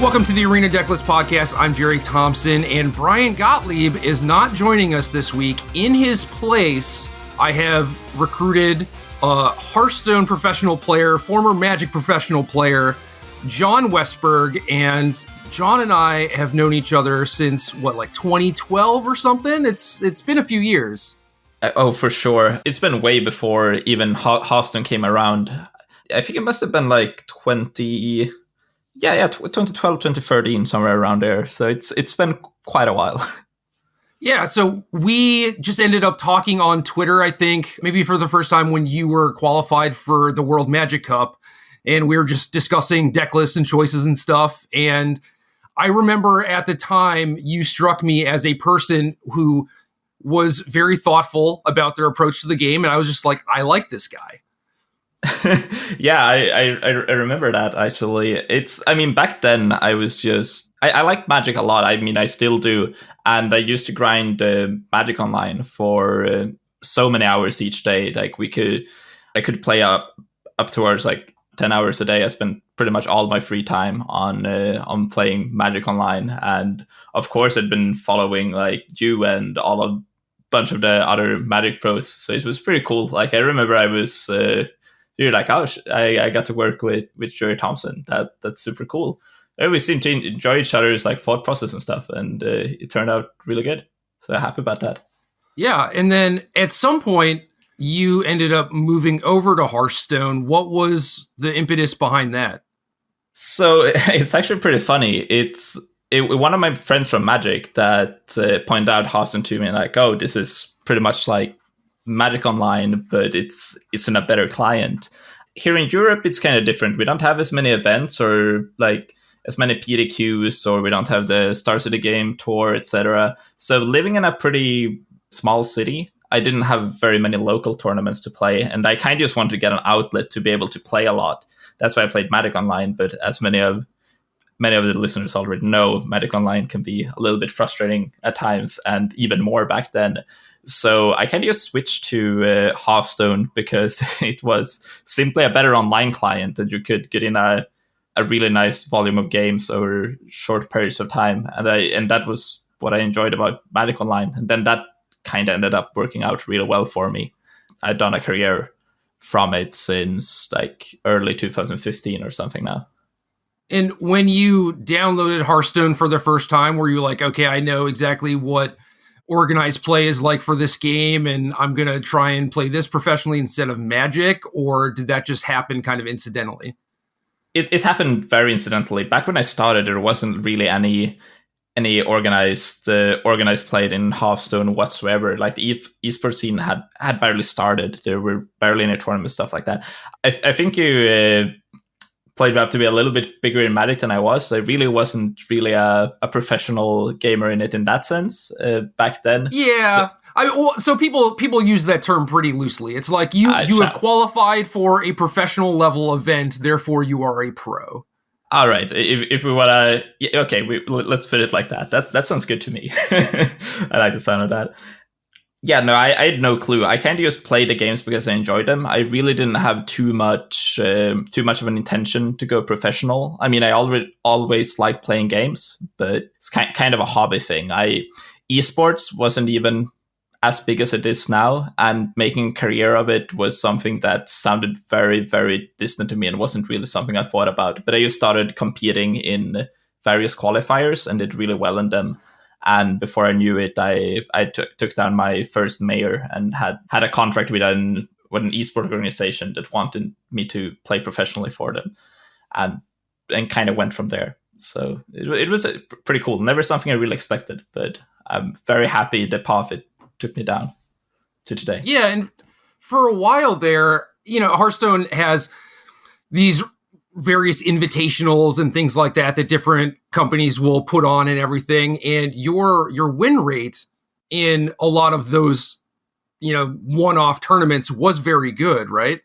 Welcome to the Arena Decklist Podcast. I'm Gerry Thompson, and Brian Gottlieb is not joining us this week. In his place, I have recruited a Hearthstone professional player, former Magic professional player, John Westberg, and John and I have known each other since, 2012 or something? It's been a few years. Oh, for sure. It's been way before even Hearthstone came around. I think it must have been like 2012, 2013, somewhere around there. So it's been quite a while. Yeah, so we just ended up talking on Twitter, I think, maybe for the first time when you were qualified for the World Magic Cup. And we were just discussing deck lists and choices and stuff. And I remember at the time you struck me as a person who was very thoughtful about their approach to the game. And I was just like, I like this guy. Yeah, I remember that, actually. Back then I was I liked Magic a lot. I still do. And I used to grind Magic Online for so many hours each day. I could play up towards 10 hours a day. I spent pretty much all my free time on playing Magic Online. And of course I'd been following you and a bunch of the other Magic pros. So it was pretty cool. I remember I was... you're like, oh, I got to work with Gerry Thompson. That's super cool. We seem to enjoy each other's thought process and stuff, and it turned out really good. So I'm happy about that. Yeah, and then at some point you ended up moving over to Hearthstone. What was the impetus behind that? So it's actually pretty funny. One of my friends from Magic that pointed out Hearthstone to me, and oh, this is pretty much like Magic Online, but it's in a better client. Here in Europe, it's kind of different. We don't have as many events or as many PDQs, or we don't have the Stars of the Game tour, etc. So living in a pretty small city, I didn't have very many local tournaments to play, and I kind of just wanted to get an outlet to be able to play a lot. That's why I played Magic Online, but as many of the listeners already know, Magic Online can be a little bit frustrating at times, and even more back then. So I kind of just switched to Hearthstone because it was simply a better online client, and you could get in a really nice volume of games over short periods of time. And that was what I enjoyed about Magic Online. And then that kind of ended up working out really well for me. I've done a career from it since early 2015 or something now. And when you downloaded Hearthstone for the first time, were you like, okay, I know exactly what organized play is like for this game, and I'm going to try and play this professionally instead of Magic? Or did that just happen kind of incidentally? It happened very incidentally. Back when I started, there wasn't really any organized play in Hearthstone whatsoever. The esports scene had barely started. There were barely any tournaments, stuff like that. I think you played me up to be a little bit bigger in Magic than I was. I really wasn't really a professional gamer in it in that sense back then. Yeah. So people use that term pretty loosely. It's like you have qualified for a professional level event, therefore you are a pro. All right. If we want to... Okay, let's put it like that. That sounds good to me. I like the sound of that. Yeah, no, I had no clue. I kind of just played the games because I enjoyed them. I really didn't have too much of an intention to go professional. I always liked playing games, but it's kind of a hobby thing. Esports wasn't even as big as it is now, and making a career of it was something that sounded very, very distant to me and wasn't really something I thought about. But I just started competing in various qualifiers and did really well in them. And before I knew it, I took down my first mayor and had a contract with an esports organization that wanted me to play professionally for them, and kind of went from there. So it was pretty cool. Never something I really expected, but I'm very happy the path it took me down to today. Yeah, and for a while there, Hearthstone has these various invitationals and things like that different companies will put on and everything. And your win rate in a lot of those, one-off tournaments was very good, right?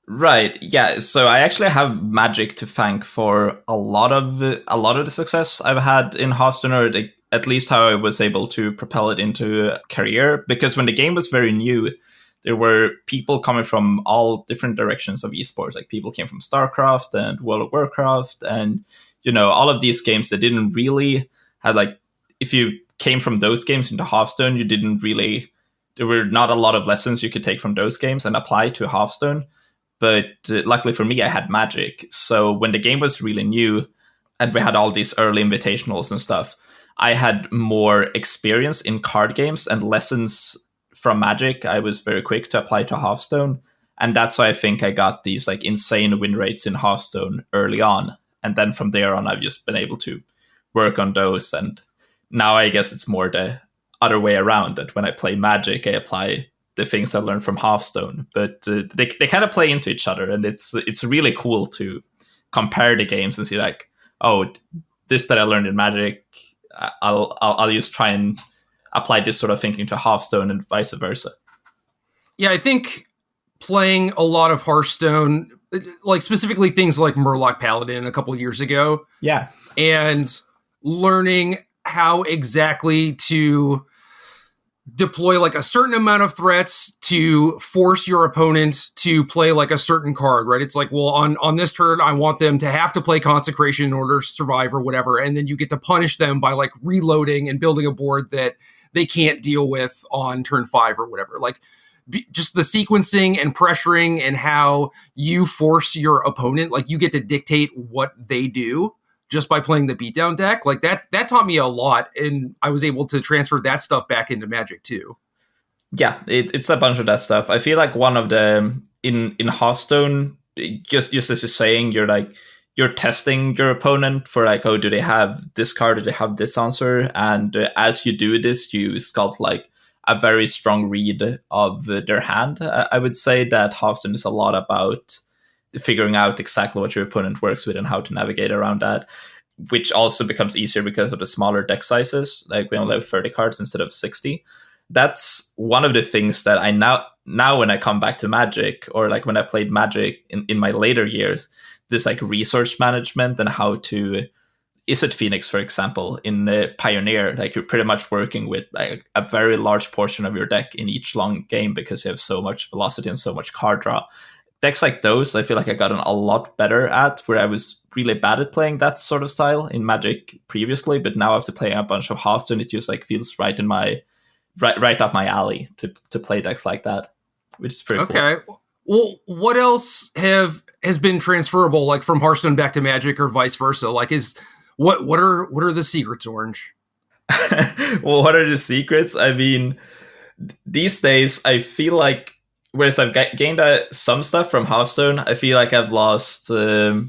Right. Yeah. So I actually have Magic to thank for a lot of the success I've had in Hearthstone, or at least how I was able to propel it into a career. Because when the game was very new, there were people coming from all different directions of esports. People came from StarCraft and World of Warcraft and all of these games that didn't really have like, if you came from those games into Hearthstone, there were not a lot of lessons you could take from those games and apply to Hearthstone. But luckily for me, I had Magic. So when the game was really new and we had all these early invitationals and stuff, I had more experience in card games and lessons from Magic. I was very quick to apply to Hearthstone. And that's why I think I got these like insane win rates in Hearthstone early on. And then from there on, I've just been able to work on those. And now I guess it's more the other way around, that when I play Magic, I apply the things I learned from Hearthstone. But they kind of play into each other. And it's really cool to compare the games and see like, oh, this that I learned in Magic, I'll just try and apply this sort of thinking to Hearthstone and vice versa. Yeah, I think playing a lot of Hearthstone, like specifically things like Murloc Paladin a couple of years ago. Yeah. And learning how exactly to deploy like a certain amount of threats to force your opponent to play like a certain card, right? It's like, well, on this turn, I want them to have to play Consecration in order to survive or whatever. And then you get to punish them by like reloading and building a board that they can't deal with on turn 5 or whatever. Like just the sequencing and pressuring and how you force your opponent, like you get to dictate what they do just by playing the beatdown deck. Like that taught me a lot, and I was able to transfer that stuff back into Magic too. Yeah, it's a bunch of that stuff. I feel like one of the in Hearthstone, just as you're saying, you're testing your opponent for like, oh, do they have this card? Do they have this answer? And as you do this, you sculpt like a very strong read of their hand. I would say that Hearthstone is a lot about figuring out exactly what your opponent works with and how to navigate around that, which also becomes easier because of the smaller deck sizes. Like we only have 30 cards instead of 60. That's one of the things that I now when I come back to Magic, or like when I played Magic in my later years, this like resource management and how to, is it Phoenix, for example, in Pioneer, like you're pretty much working with like a very large portion of your deck in each long game because you have so much velocity and so much card draw. Decks like those, I feel like I gotten a lot better at, where I was really bad at playing that sort of style in Magic previously, but now after playing a bunch of Hearthstone, it just like feels right in my right up my alley to play decks like that, which is pretty cool. Okay. Well, what else has been transferable, like from Hearthstone back to Magic or vice versa? Like what are the secrets, Orange? Well, what are the secrets? I mean, these days I feel like, whereas I've gained some stuff from Hearthstone, I feel like I've lost a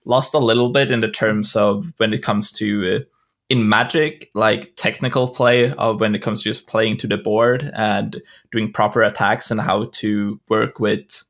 little bit in the terms of when it comes to in Magic, like technical play of when it comes to just playing to the board and doing proper attacks and how to work with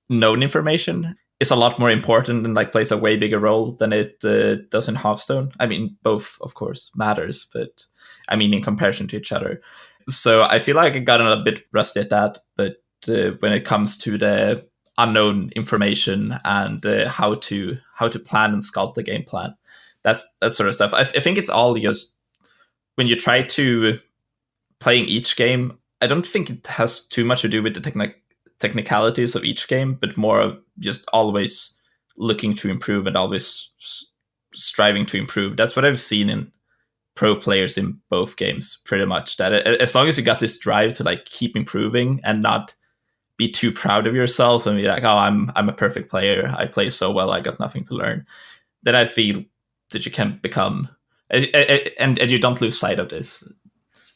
known information is a lot more important and like plays a way bigger role than it does in Hearthstone. I mean, both of course matters, but I mean in comparison to each other. So I feel like I got a bit rusty at that, but when it comes to the unknown information and how to plan and sculpt the game plan, that sort of stuff. I think it's all just when you try to playing each game. I don't think it has too much to do with the technicalities of each game, but more of just always looking to improve and always striving to improve. That's what I've seen in pro players in both games, pretty much. That as long as you got this drive to like keep improving and not be too proud of yourself and be like, oh, I'm a perfect player, I play so well, I got nothing to learn, then I feel that you can become, and you don't lose sight of this,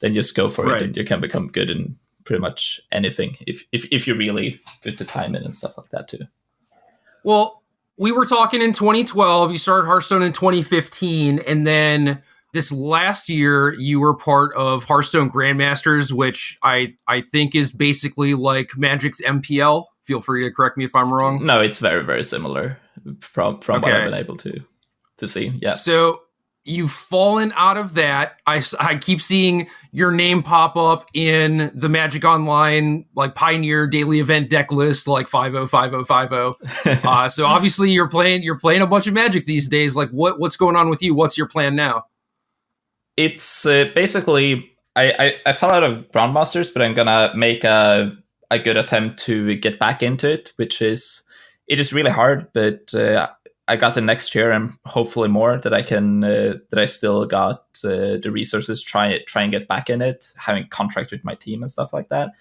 then just go for it, and you can become good in pretty much anything if you really put the time in and stuff like that too. Well, we were talking in 2012, you started Hearthstone in 2015, and then this last year you were part of Hearthstone Grandmasters, which I think is basically like Magic's MPL. Feel free to correct me if I'm wrong. No, it's very, very similar from what I've been able to see. Yeah. So you've fallen out of that. I keep seeing your name pop up in the Magic Online like Pioneer daily event deck list, like 505050. So obviously you're playing a bunch of Magic these days. Like what's going on with you? What's your plan now? It's basically I fell out of Grandmasters, but I'm gonna make a good attempt to get back into it, which is really hard, but I got the next year and hopefully more that I can that I still got the resources try and get back in it, having contract with my team and stuff like that.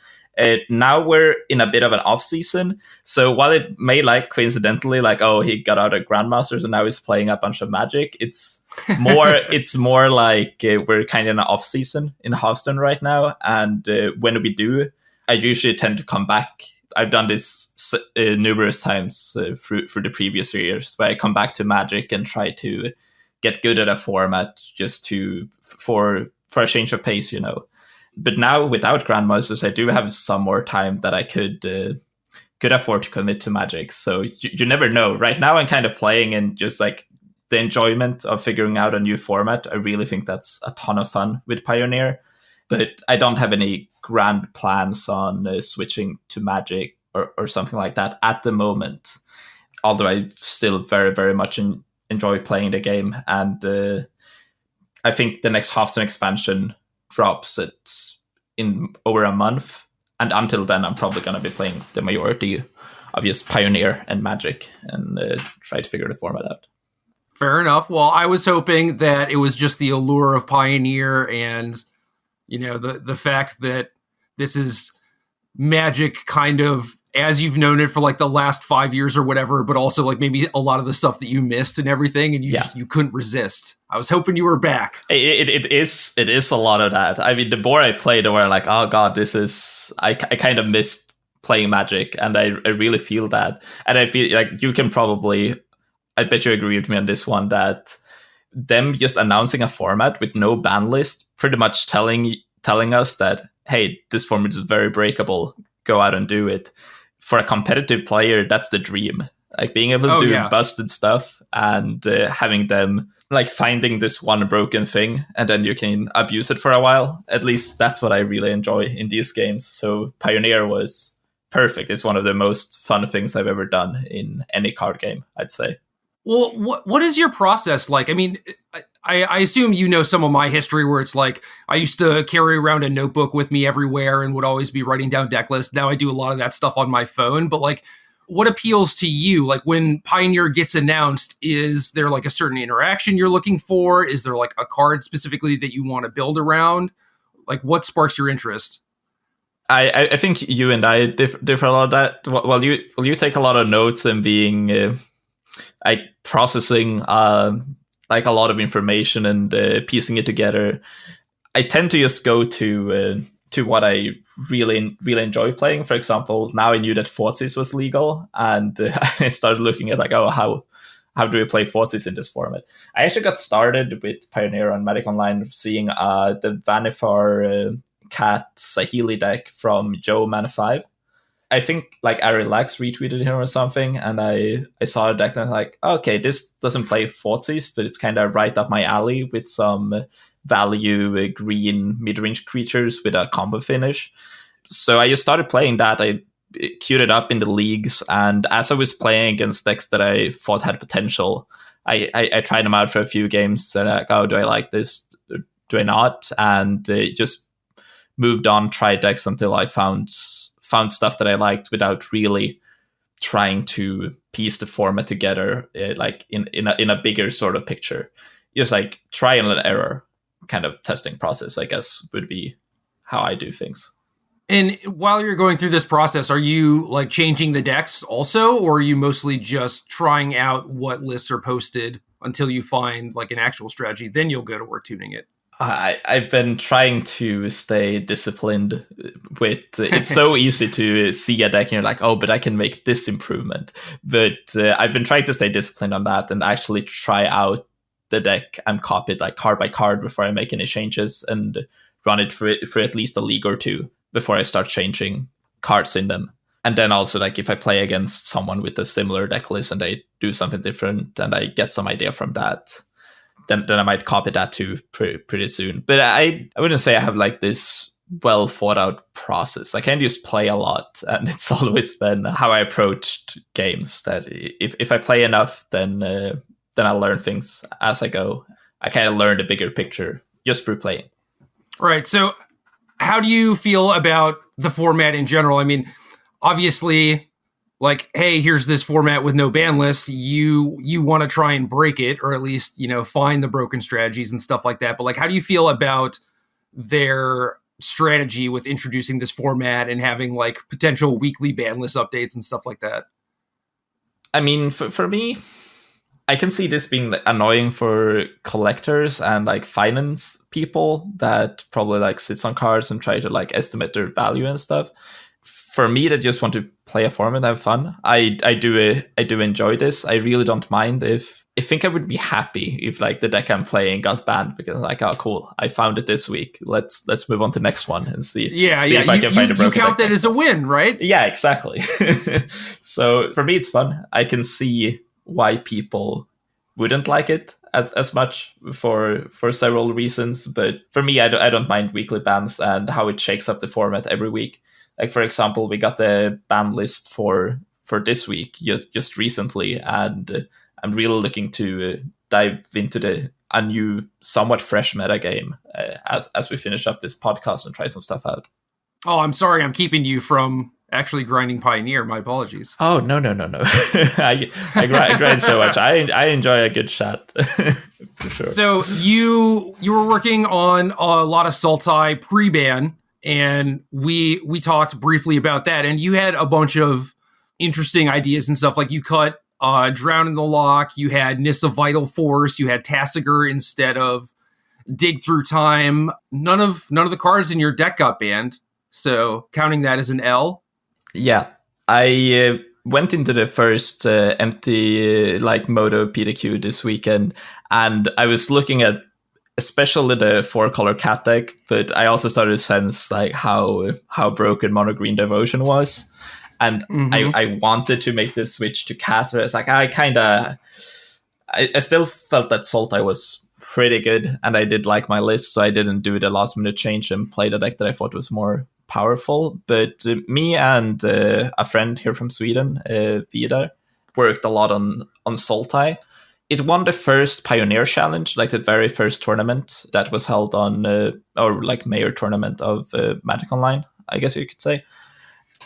Now we're in a bit of an off season, so while it may like coincidentally like, oh, he got out of Grandmasters and now he's playing a bunch of Magic, it's more like we're kind of in an off season in Hearthstone right now, and when we do, I usually tend to come back. I've done this numerous times through the previous years, where I come back to Magic and try to get good at a format just for a change of pace, you know. But now without Grandmasters, I do have some more time that I could afford to commit to Magic. So you never know. Right now, I'm kind of playing and just like the enjoyment of figuring out a new format. I really think that's a ton of fun with Pioneer. But I don't have any grand plans on switching to Magic or something like that at the moment. Although I still very, very much enjoy playing the game. And I think the next Hearthstone expansion drops it in over a month. And until then, I'm probably going to be playing the majority of just Pioneer and Magic and try to figure the format out. Fair enough. Well, I was hoping that it was just the allure of Pioneer and, you know, the fact that this is Magic kind of as you've known it for like the last 5 years or whatever, but also like maybe a lot of the stuff that you missed and everything, and you couldn't resist. I was hoping you were back. It is a lot of that. I mean, the more I played, the more I'm like, oh god, I kind of missed playing Magic, and I really feel that. And I feel like you can probably, I bet you agree with me on this one, that them just announcing a format with no ban list, pretty much telling us that, hey, this format is very breakable, go out and do it. For a competitive player, that's the dream. Like being able to do busted stuff and having them like finding this one broken thing and then you can abuse it for a while. At least that's what I really enjoy in these games. So Pioneer was perfect. It's one of the most fun things I've ever done in any card game, I'd say. Well, what is your process like? I mean, I assume you know some of my history where it's like I used to carry around a notebook with me everywhere and would always be writing down deck lists. Now I do a lot of that stuff on my phone. But like, what appeals to you? Like when Pioneer gets announced, is there like a certain interaction you're looking for? Is there like a card specifically that you want to build around? Like what sparks your interest? I think you and I differ a lot of that. While you take a lot of notes and being like processing like a lot of information and piecing it together, I tend to just go to what I really enjoy playing. For example, now I knew that Thoughtseize was legal, and I started looking at like, oh, how do we play Thoughtseize in this format? I actually got started with Pioneer on Magic Online, seeing the Vannifar Cat Sahili deck from Joe Man 5. I think like Ari Lax retweeted him or something, and I saw a deck and I was like, okay, this doesn't play Thoughtseize, but it's kind of right up my alley with some value green mid-range creatures with a combo finish. So I just started playing that. I queued it up in the leagues, and as I was playing against decks that I thought had potential, I tried them out for a few games and like, oh, do I like this? Do I not? And just moved on, tried decks until I found stuff that I liked without really trying to piece the format together, like in a bigger sort of picture. Just like trial and error kind of testing process, I guess, would be how I do things. And while you're going through this process, are you like changing the decks also, or are you mostly just trying out what lists are posted until you find like an actual strategy? Then you'll go to work tuning it. I've been trying to stay disciplined with it's so easy to see a deck and you're like, oh, but I can make this improvement. But I've been trying to stay disciplined on that and actually try out the deck and copy it like card by card before I make any changes and run it for at least a league or two before I start changing cards in them. And then also like if I play against someone with a similar deck list and they do something different and I get some idea from that, then I might copy that too pretty soon. But I wouldn't say I have like this well thought out process. I can just play a lot, and it's always been how I approached games. That if I play enough, then I'll learn things as I go. I kind of learn the bigger picture just through playing. Right. So, how do you feel about the format in general? I mean, obviously, like, hey, here's this format with no ban list. You want to try and break it, or at least, find the broken strategies and stuff like that. But like, how do you feel about their strategy with introducing this format and having like potential weekly ban list updates and stuff like that? I mean, for me, I can see this being annoying for collectors and like finance people that probably like sits on cards and try to like estimate their value and stuff. For me, that just want to play a format and have fun, I do enjoy this. I really don't mind if I think I would be happy if like the deck I'm playing got banned because like, oh cool, I found it this week. Let's move on to the next one and see if I can find a broken deck. You count that as a win, right? Yeah, exactly. So for me, it's fun. I can see why people wouldn't like it as much for several reasons, but for me, I don't mind weekly bans and how it shakes up the format every week. Like, for example, we got the ban list for this week just recently, and I'm really looking to dive into a new, somewhat fresh meta game as we finish up this podcast and try some stuff out. Oh, I'm sorry, I'm keeping you from actually grinding Pioneer. My apologies. Oh, no. I grind so much. I enjoy a good chat. For sure. So you were working on a lot of Sultai pre-ban, and we talked briefly about that, and you had a bunch of interesting ideas and stuff. Like you cut Drown in the Lock, you had Nissa Vital Force, you had Tasigur instead of Dig Through Time. None of the cards in your deck got banned, so counting that as an L. Yeah, I went into the first empty Moto PDQ this weekend, and I was looking at especially the 4-color cat deck, but I also started to sense like how broken Mono Green Devotion was, and I wanted to make the switch to cat. But it's like I still felt that Sultai was pretty good, and I did like my list, so I didn't do the last minute change and play the deck that I thought was more powerful. But me and a friend here from Sweden, Vidar, worked a lot on Sultai. It won the first Pioneer Challenge, like the very first tournament that was held on, or like mayor tournament of Magic Online, I guess you could say.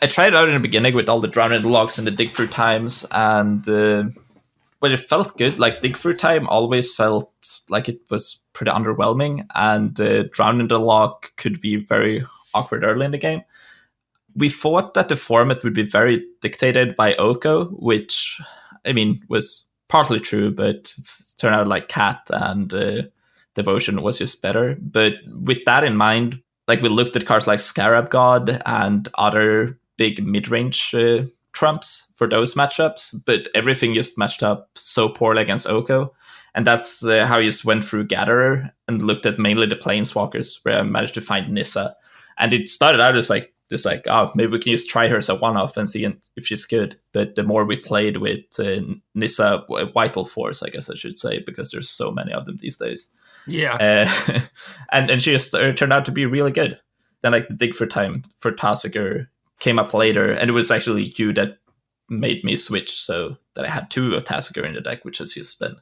I tried it out in the beginning with all the Drown in the Locks and the Dig Through Times, and well, it felt good. Like Dig Through Time always felt like it was pretty underwhelming, and Drown in the Lock could be very awkward early in the game. We thought that the format would be very dictated by Yoko, which, I mean, was partly true, but it turned out like Cat and Devotion was just better. But with that in mind, like we looked at cards like Scarab God and other big mid-range trumps for those matchups, but everything just matched up so poorly against Yoko. And that's how I just went through Gatherer and looked at mainly the Planeswalkers, where I managed to find Nissa. And it started out as oh, maybe we can just try her as a one-off and see if she's good. But the more we played with Nissa Vital Force, I guess I should say, because there's so many of them these days. Yeah. And she just turned out to be really good. Then like the Dig for Time for Tasigur came up later, and it was actually you that made me switch so that I had 2 of Tasigur in the deck, which has just been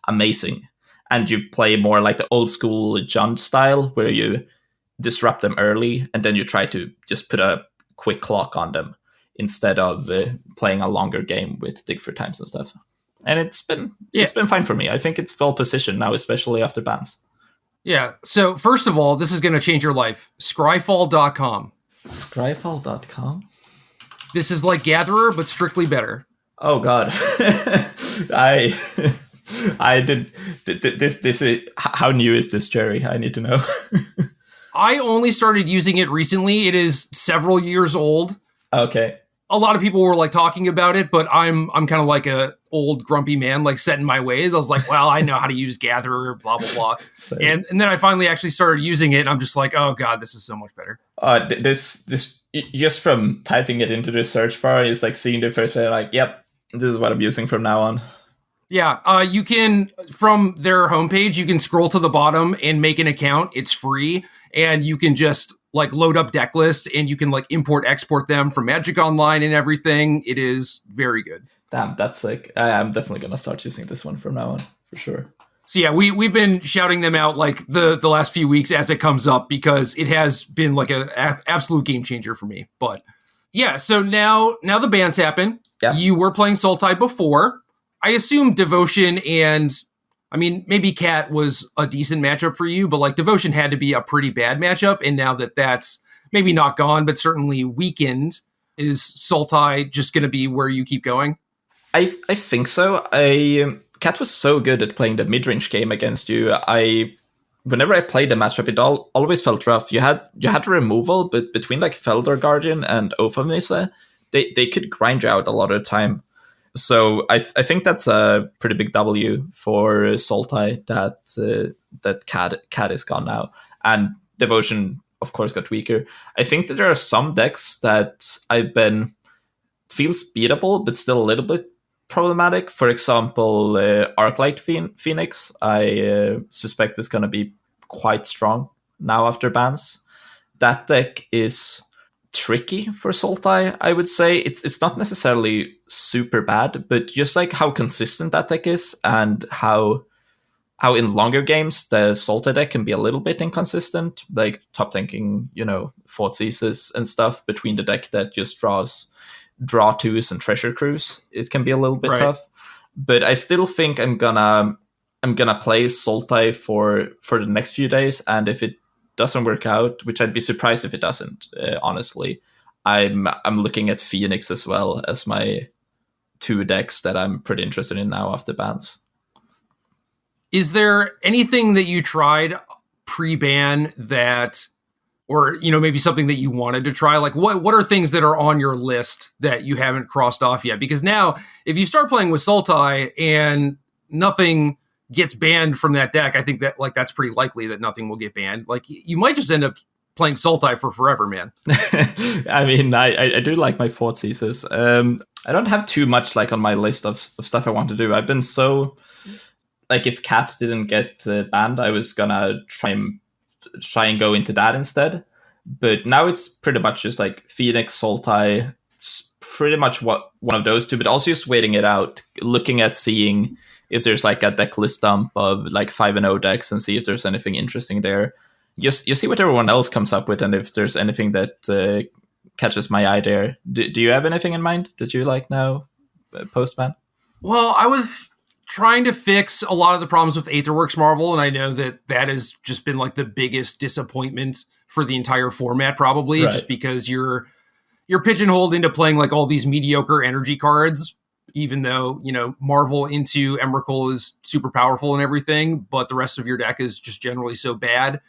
amazing. And you play more like the old school Junt style, where you disrupt them early and then you try to just put a quick clock on them instead of playing a longer game with Dig for Times and stuff. And it's been fine for me. I think it's well positioned now, especially after bans. Yeah. So first of all, this is going to change your life. Scryfall.com. Scryfall.com? This is like Gatherer, but strictly better. Oh God. I did this is, how new is this, Gerry? I need to know. I only started using it recently. It is several years old. Okay. A lot of people were like talking about it, but I'm kind of like a old grumpy man, like set in my ways. I was like, well, I know how to use Gatherer, blah, blah, blah. And then I finally actually started using it, and I'm just like, oh God, this is so much better. This just from typing it into the search bar, is like seeing the first one, like, yep, this is what I'm using from now on. Yeah, you can, from their homepage, you can scroll to the bottom and make an account. It's free, and you can just like load up deck lists, and you can like import, export them from Magic Online and everything. It is very good. Damn, that's sick. I'm definitely going to start using this one from now on, for sure. So yeah, we've been shouting them out like the last few weeks as it comes up, because it has been like a absolute game changer for me. But yeah, so now the bans happen. Yeah. You were playing Sultai before. I assume Devotion and, I mean, maybe Cat was a decent matchup for you, but like Devotion had to be a pretty bad matchup. And now that that's maybe not gone, but certainly weakened, is Sultai just going to be where you keep going? I think so. Cat was so good at playing the mid-range game against you. Whenever I played the matchup, it always felt rough. You had removal, but between like Felder Guardian and Ophamnisa, they could grind you out a lot of the time. So I think that's a pretty big W for Sultai that Cat is gone now, and Devotion of course got weaker. I think that there are some decks that I've been feels beatable, but still a little bit problematic. For example, Arclight Phoenix, I suspect is going to be quite strong now after bans. That deck is tricky for Sultai, I would say. It's not necessarily super bad, but just like how consistent that deck is and how in longer games the Sultai deck can be a little bit inconsistent, like top tanking, Thoughtseizes and stuff between the deck that just draw twos and treasure cruise. It can be a little bit tough, but I still think I'm gonna play Sultai for the next few days, and if it doesn't work out, which I'd be surprised if it doesn't, honestly, I'm looking at Phoenix as well as my two decks that I'm pretty interested in now after bans. Is there anything that you tried pre-ban that, or maybe something that you wanted to try? Like what are things that are on your list that you haven't crossed off yet? Because now, if you start playing with Sultai and nothing gets banned from that deck, I think that that's pretty likely that nothing will get banned. Like you might just end up playing Sultai for forever, man. I mean, I do like my Thoughtseizes. I don't have too much like on my list of stuff I want to do. I've been so like, if Cat didn't get banned, I was gonna try and go into that instead. But now it's pretty much just like Phoenix, Sultai. It's pretty much one of those two, but also just waiting it out, looking at seeing if there's like a deck list dump of like 5-0 decks and see if there's anything interesting there. You see what everyone else comes up with, and if there's anything that catches my eye there. Do you have anything in mind that you like now, post-ban? Well, I was trying to fix a lot of the problems with Aetherworks Marvel, and I know that has just been like the biggest disappointment for the entire format, probably, just because you're pigeonholed into playing like all these mediocre energy cards, even though, Marvel into Emrakul is super powerful and everything, but the rest of your deck is just generally so bad.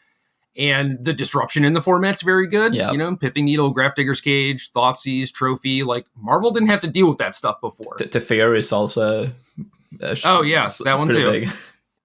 And the disruption in the format's very good. Yep. Pithing Needle, Grafdigger's Cage, Thoughtseize, Trophy. Like, Marvel didn't have to deal with that stuff before. Teferi is also... that one too. Big.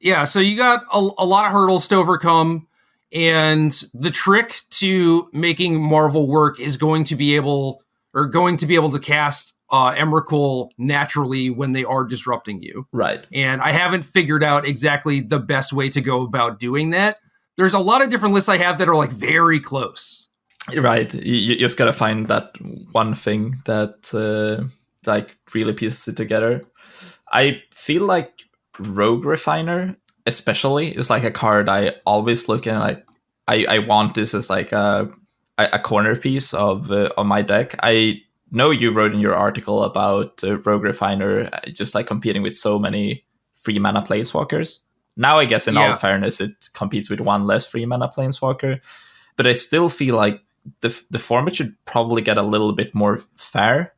Yeah, so you got a lot of hurdles to overcome. And the trick to making Marvel work is going to be able to cast Emrakul naturally when they are disrupting you. Right. And I haven't figured out exactly the best way to go about doing that. There's a lot of different lists I have that are like very close. Right. You just gotta find that one thing that like really pieces it together. I feel like Rogue Refiner especially is like a card I always look at. Like I want this as like a corner piece of my deck. I know you wrote in your article about Rogue Refiner just like competing with so many 3-mana Planeswalkers. Now I guess in all fairness it competes with one less 3-mana Planeswalker, but I still feel like the format should probably get a little bit more fair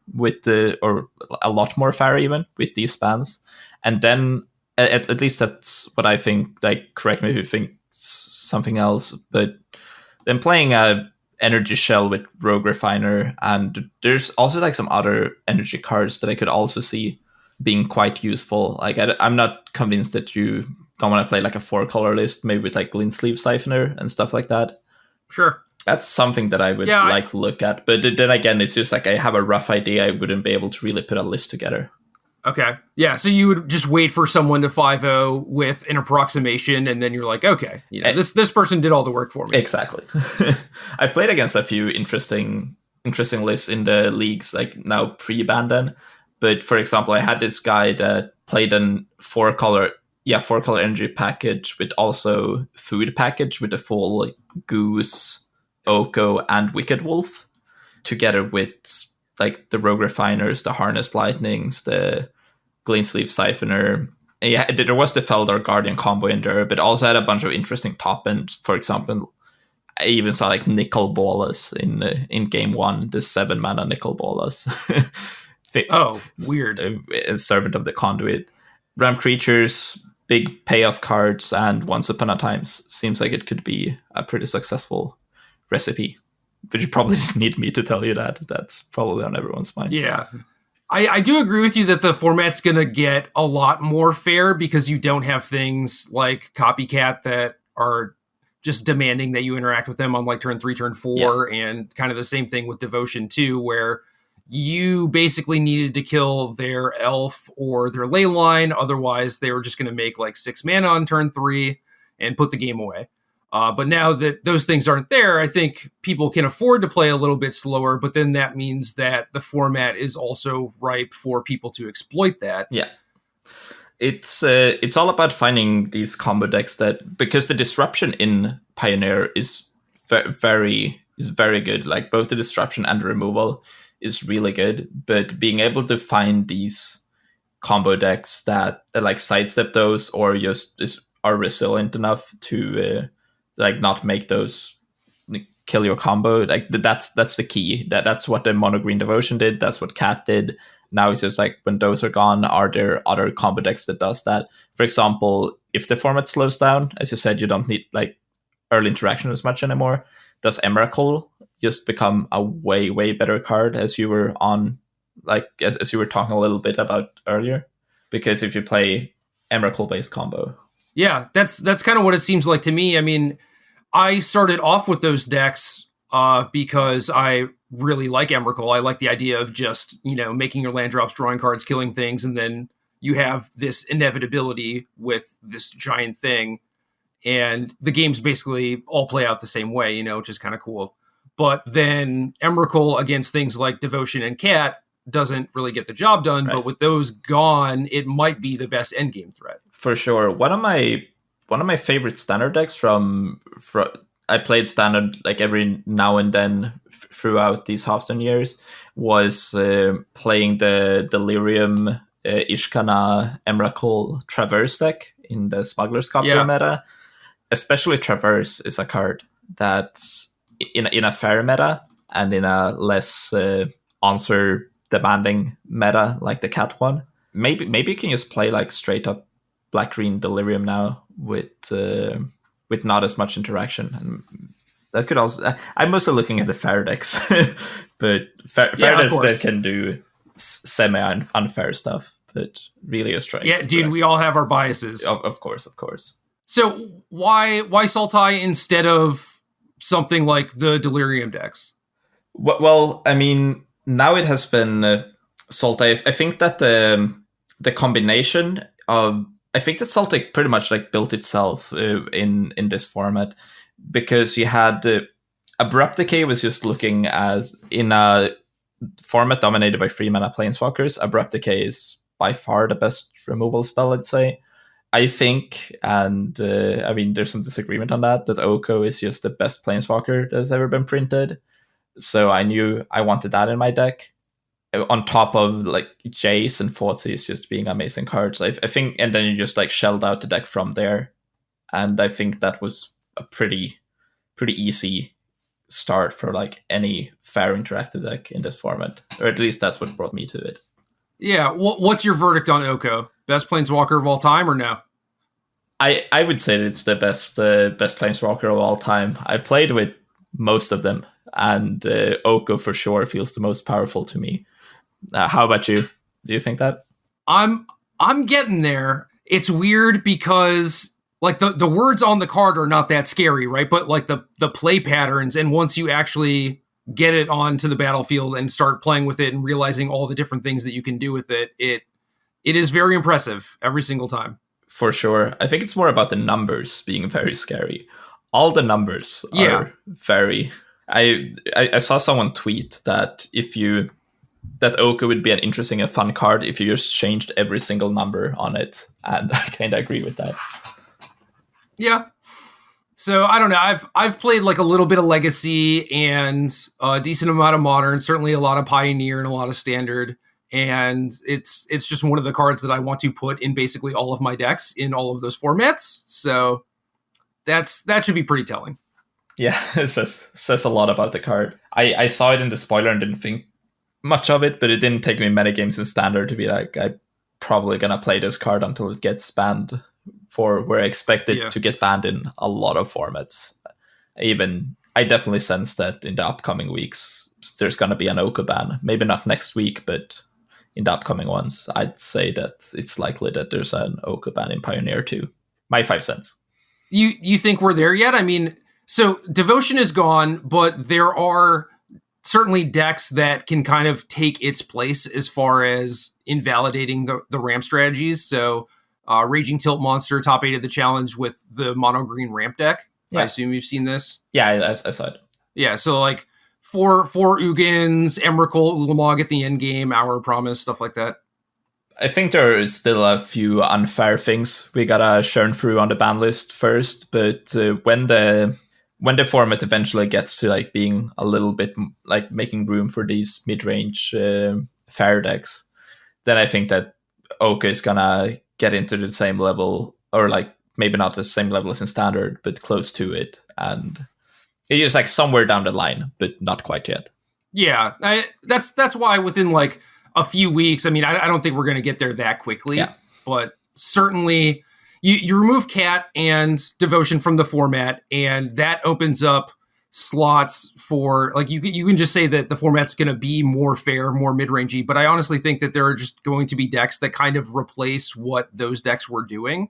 or a lot more fair even with these bans. And then at least that's what I think. Like, correct me if you think something else, but then playing a Energy Shell with Rogue Refiner, and there's also like some other energy cards that I could also see being quite useful. Like I'm not convinced that you don't want to play like a 4-color list, maybe with like Glint-Sleeve Siphoner and stuff like that. Sure. That's something that I would like to look at. But then again, it's just like I have a rough idea. I wouldn't be able to really put a list together. Okay. Yeah, so you would just wait for someone to 5-0 with an approximation, and then you're like, okay, this person did all the work for me. Exactly. I played against a few interesting lists in the leagues, like now pre-ban. But for example, I had this guy that played an 4-color energy package with also food package with the full Goose, Yoko, and Wicked Wolf, together with like the Rogue Refiners, the Harnessed Lightnings, the Gleansleeve Siphoner. Yeah, there was the Feldar Guardian combo in there, but also had a bunch of interesting top end. For example, I even saw like Nicol Bolas in game one, the 7 mana Nicol Bolas. Oh, weird. A Servant of the Conduit. Ramp creatures, big payoff cards, and Once Upon a Time seems like it could be a pretty successful recipe. But you probably need me to tell you that. That's probably on everyone's mind. Yeah. I do agree with you that the format's going to get a lot more fair because you don't have things like Copycat that are just demanding that you interact with them on like turn 3, turn 4, and kind of the same thing with Devotion too, where you basically needed to kill their elf or their ley line. Otherwise, they were just going to make like 6 mana on turn 3 and put the game away. But now that those things aren't there, I think people can afford to play a little bit slower, but then that means that the format is also ripe for people to exploit that. Yeah. It's all about finding these combo decks that, because the disruption in Pioneer is very good. Like both the disruption and the removal is really good, but being able to find these combo decks that like sidestep those or just are resilient enough to like not make those kill your combo, like that's the key. That's what the Mono Green Devotion did. That's what Cat did. Now it's just like, when those are gone, are there other combo decks that does that? For example, if the format slows down, as you said, you don't need like early interaction as much anymore. Does Emrakul just become a way better card, as you were on, like as you were talking a little bit about earlier? Because if you play Emrakul based combo, yeah, that's kind of what it seems like to me. I mean, I started off with those decks because I really like Emrakul. I like the idea of just, making your land drops, drawing cards, killing things, and then you have this inevitability with this giant thing. And the games basically all play out the same way, which is kind of cool. But then Emrakul against things like Devotion and Cat doesn't really get the job done. Right. But with those gone, it might be the best endgame threat. For sure. One of my favorite standard decks from I played standard like every now and then throughout these Hearthstone years was playing the Delirium Ishkana Emrakul Traverse deck in the Smuggler's Copter meta. Especially Traverse is a card that's in a fair meta and in a less answer demanding meta like the Cat one. Maybe you can just play like straight up Black-Green Delirium now with not as much interaction, and that could also. I'm mostly looking at the fair decks, but fair decks that can do semi unfair stuff, but really is trying. Yeah, dude, we all have our biases. Of course. So why Sultai instead of something like the Delirium decks? Well, I mean, now it has been Sultai. I think that the combination of. I think that Sultai pretty much like built itself in this format, because you had Abrupt Decay was just looking as in a format dominated by 3 mana Planeswalkers. Abrupt Decay is by far the best removal spell, I'd say. I think, and I mean, there's some disagreement on that Oko is just the best Planeswalker that has ever been printed. So I knew I wanted that in my deck. On top of like Jace and Thoughtseize just being amazing cards, I think, and then you just like shelled out the deck from there, and I think that was a pretty easy start for like any fair interactive deck in this format, or at least that's what brought me to it. Yeah, what's your verdict on Oko? Best Planeswalker of all time, or no? I would say that it's the best Planeswalker of all time. I played with most of them, and Oko for sure feels the most powerful to me. How about you? Do you think that? I'm getting there. It's weird because like the words on the card are not that scary, right? But like the play patterns, and once you actually get it onto the battlefield and start playing with it and realizing all the different things that you can do with it, it is very impressive every single time. For sure. I think it's more about the numbers being very scary. All the numbers are very... I saw someone tweet that that Oko would be an interesting and fun card if you just changed every single number on it. And I kind of agree with that. Yeah. So I don't know. I've played like a little bit of Legacy and a decent amount of Modern, certainly a lot of Pioneer and a lot of Standard. And it's just one of the cards that I want to put in basically all of my decks in all of those formats. So that should be pretty telling. Yeah, it says a lot about the card. I saw it in the spoiler and didn't think much of it, but it didn't take me many games in Standard to be like, I'm probably gonna play this card until it gets banned, for where I expect it to get banned in a lot of formats. I definitely sense that in the upcoming weeks there's gonna be an Oko ban. Maybe not next week, but in the upcoming ones, I'd say that it's likely that there's an Oko ban in Pioneer too. My 5 cents. You think we're there yet? I mean, so Devotion is gone, but there are certainly decks that can kind of take its place as far as invalidating the ramp strategies. So Raging Tilt Monster, top 8 of the challenge with the mono green ramp deck. Yeah. I assume you've seen this. Yeah, I saw it. Yeah, so like four Ugins, Emrakul, Ulamog at the end game, Hour Promise, stuff like that. I think there is still a few unfair things we gotta churn through on the ban list first, but when the format eventually gets to like being a little bit like making room for these mid-range fair decks, then I think that Oka is gonna get into the same level, or like maybe not the same level as in Standard, but close to it, and it is like somewhere down the line, but not quite yet. Yeah, that's why within like a few weeks, I mean, I don't think we're going to get there that quickly, but certainly you remove Cat and Devotion from the format, and that opens up slots for, like, you can just say that the format's going to be more fair, more mid-rangey, but I honestly think that there are just going to be decks that kind of replace what those decks were doing.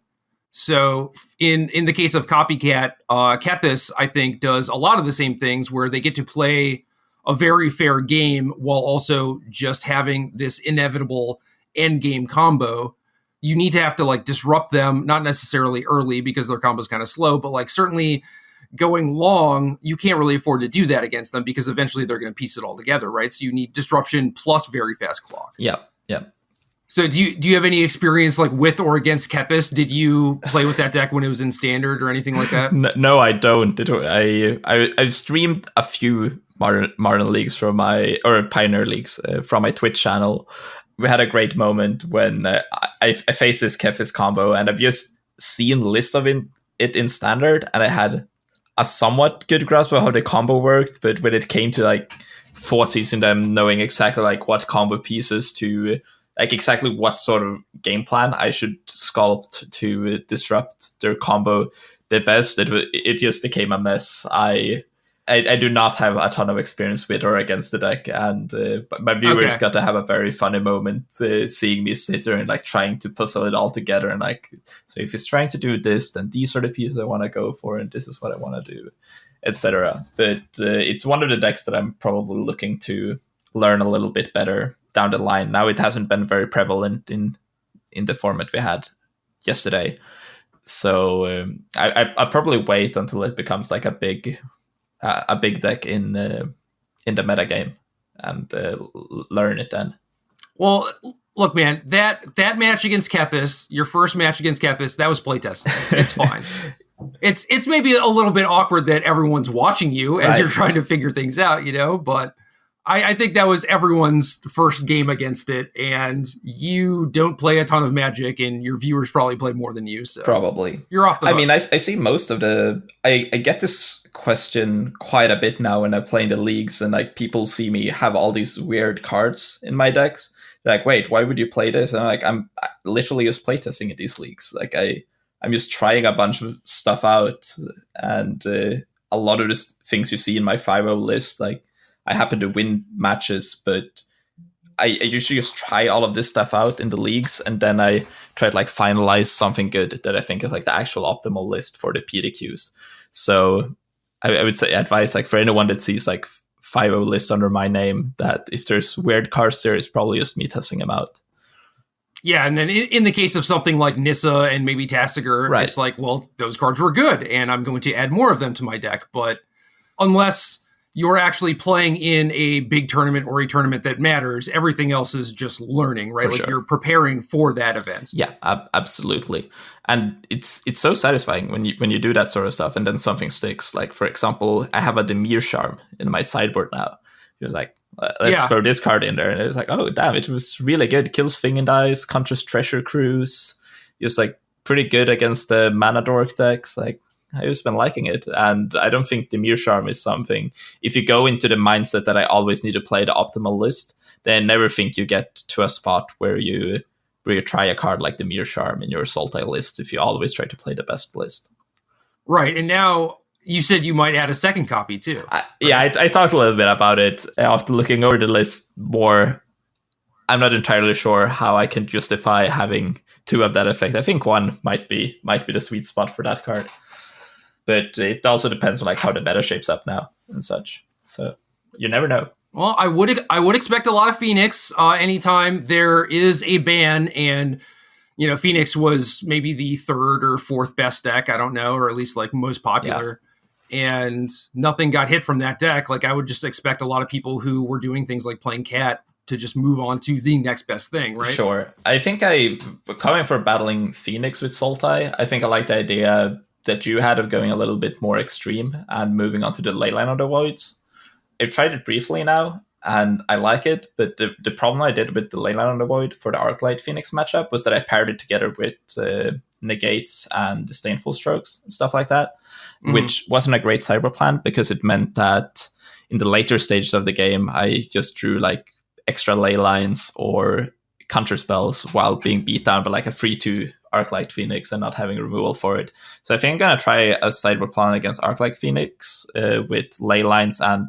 So in the case of Copycat, Kethis, I think, does a lot of the same things where they get to play a very fair game while also just having this inevitable end game combo. You need to have to like disrupt them, not necessarily early because their combo is kind of slow, but like certainly going long, you can't really afford to do that against them because eventually they're going to piece it all together, right? So you need disruption plus very fast clock. Yeah. So do you have any experience like with or against Kethis? Did you play with that deck when it was in Standard or anything like that? No, I don't. I've streamed a few Modern leagues from Pioneer leagues from my Twitch channel. We had a great moment when I faced this Kethis combo, and I've just seen lists of it in Standard, and I had a somewhat good grasp of how the combo worked, but when it came to like forties in them, knowing exactly like what combo pieces to like exactly what sort of game plan I should sculpt to disrupt their combo the best, it just became a mess. I do not have a ton of experience with or against the deck, and my viewers got to have a very funny moment seeing me sit there and like trying to puzzle it all together, and like, so if he's trying to do this, then these are the pieces I want to go for, and this is what I want to do, etc. But it's one of the decks that I'm probably looking to learn a little bit better down the line. Now it hasn't been very prevalent in the format we had yesterday, so I'll probably wait until it becomes like a big deck in the meta game and learn it then. Well, look, man, that match against Kethis, your first match against Kethis, that was playtesting. It's fine. It's maybe a little bit awkward that everyone's watching you as you're trying to figure things out, but I think that was everyone's first game against it, and you don't play a ton of Magic, and your viewers probably play more than you, so probably you're off the hook. I mean, I see most of I get this question quite a bit now when I play in the leagues, and like people see me have all these weird cards in my decks. They're like, wait, why would you play this? And I'm literally just playtesting in these leagues. Like I'm just trying a bunch of stuff out, and a lot of the things you see in my 5-0 list, like I happen to win matches, but I usually just try all of this stuff out in the leagues, and then I try to like finalize something good that I think is like the actual optimal list for the PDQs. So I would say advice, like for anyone that sees like 5-0 lists under my name, that if there's weird cards there, it's probably just me testing them out. Yeah, and then in the case of something like Nissa and maybe Tasigur, it's like, well, those cards were good, and I'm going to add more of them to my deck. But unless you're actually playing in a big tournament or a tournament that matters. Everything else is just learning, right? For Like sure. you're preparing for that event. Yeah, absolutely. And it's so satisfying when you do that sort of stuff and then something sticks. Like, for example, I have a Demir Charm in my sideboard now. He was like, let's throw this card in there. And it was like, oh, damn, it was really good. Kills Thing and Dice, counters Treasure Cruise. Just like pretty good against the Mana Dork decks. Like, I've just been liking it. And I don't think Demir Charm is something, if you go into the mindset that I always need to play the optimal list, then I never think you get to a spot where you try a card like the Demir Charm in your Sultai list if you always try to play the best list. Right. And now you said you might add a second copy too. Right? Yeah, I talked a little bit about it after looking over the list more. I'm not entirely sure how I can justify having two of that effect. I think one might be the sweet spot for that card. But it also depends on like how the meta shapes up now and such. So you never know. Well, I would expect a lot of Phoenix anytime there is a ban, and Phoenix was maybe the third or fourth best deck, I don't know, or at least like most popular. Yeah. And nothing got hit from that deck. Like I would just expect a lot of people who were doing things like playing Cat to just move on to the next best thing, right? Sure. I think coming for battling Phoenix with Sultai, I think I like the idea that you had of going a little bit more extreme and moving on to the Leyline of the Voids. I've tried it briefly now, and I like it, but the problem I did with the Leyline of the Void for the Arclight Phoenix matchup was that I paired it together with Negates and Disdainful Strokes and stuff like that, which wasn't a great cyber plan because it meant that in the later stages of the game, I just drew like extra ley lines or counter spells while being beat down by like a 3-2 Arclight Phoenix and not having removal for it. So I think I'm going to try a sideboard plan against Arclight Phoenix with ley lines and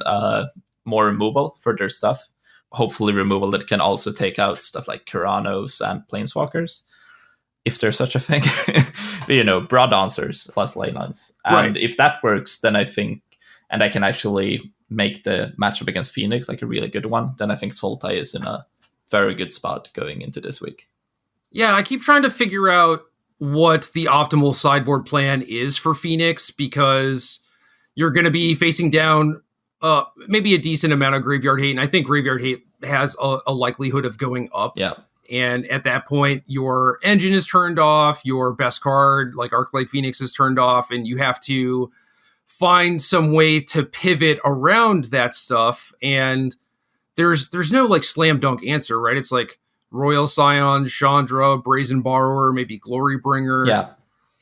more removal for their stuff. Hopefully removal that can also take out stuff like Kiranos and Planeswalkers, if there's such a thing. Broad answers plus ley lines. And if that works, then I think, and I can actually make the matchup against Phoenix like a really good one, then I think Sultai is in a very good spot going into this week. Yeah, I keep trying to figure out what the optimal sideboard plan is for Phoenix, because you're going to be facing down maybe a decent amount of Graveyard Hate, and I think Graveyard Hate has a likelihood of going up. Yeah. And at that point, your engine is turned off, your best card, like Arclight Phoenix, is turned off, and you have to find some way to pivot around that stuff. And there's no like slam dunk answer, right? It's like Royal Scion, Chandra, Brazen Borrower, maybe Glorybringer. Yeah.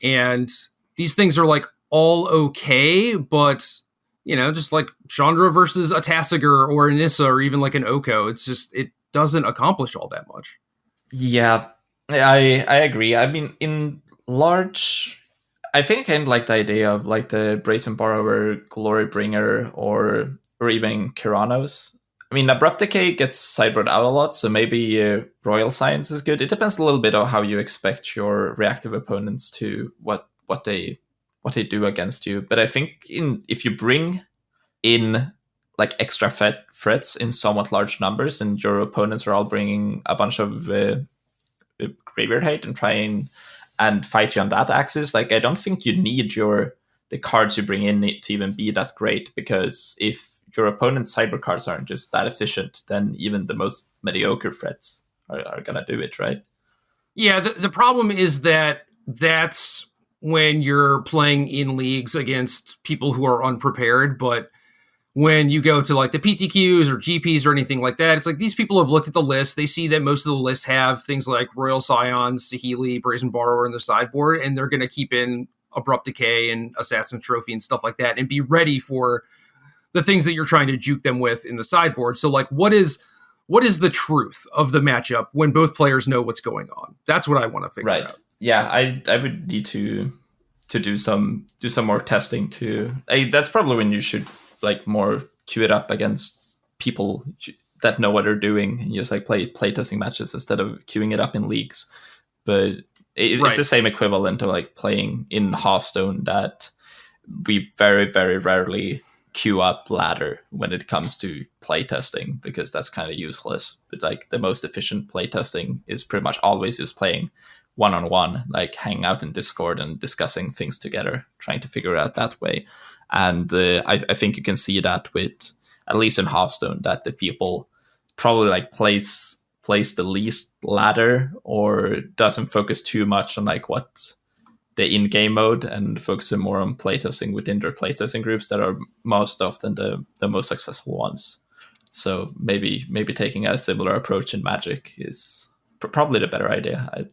And these things are like all okay, but just like Chandra versus a Tasigur or a Nissa or even like an Oko, it doesn't accomplish all that much. Yeah, I agree. I mean, in large, I think I kind of like the idea of like the Brazen Borrower, Glorybringer, or even Kiranos. I mean, Abrupt Decay gets sideboard out a lot, so maybe Royal Science is good. It depends a little bit on how you expect your reactive opponents to what they do against you. But I think if you bring in like extra threats in somewhat large numbers, and your opponents are all bringing a bunch of Graveyard Hate and trying and fight you on that axis, like I don't think you need the cards you bring in to even be that great, because if your opponent's cyber cards aren't just that efficient, then even the most mediocre threats are gonna do it, right? Yeah, the problem is that that's when you're playing in leagues against people who are unprepared, but when you go to like the PTQs or GPs or anything like that, it's like these people have looked at the list, they see that most of the lists have things like Royal Scions, Saheeli, Brazen Borrower in the sideboard, and they're going to keep in Abrupt Decay and Assassin's Trophy and stuff like that and be ready for the things that you're trying to juke them with in the sideboard. So like, what is the truth of the matchup when both players know what's going on? That's what I want to figure out. Yeah, I would need to do some more testing too. That's probably when you should like more queue it up against people that know what they're doing and just like play testing matches instead of queuing it up in leagues. But it's the same equivalent to like playing in Hearthstone, that we very, very rarely queue up ladder when it comes to playtesting, because that's kind of useless. But like the most efficient playtesting is pretty much always just playing one-on-one, like hanging out in Discord and discussing things together, trying to figure it out that way. And I think you can see that with, at least in Hearthstone, that the people probably like plays the least ladder or doesn't focus too much on like what the in-game mode and focusing more on playtesting within their playtesting groups that are most often the most successful ones. So maybe taking a similar approach in Magic is probably the better idea.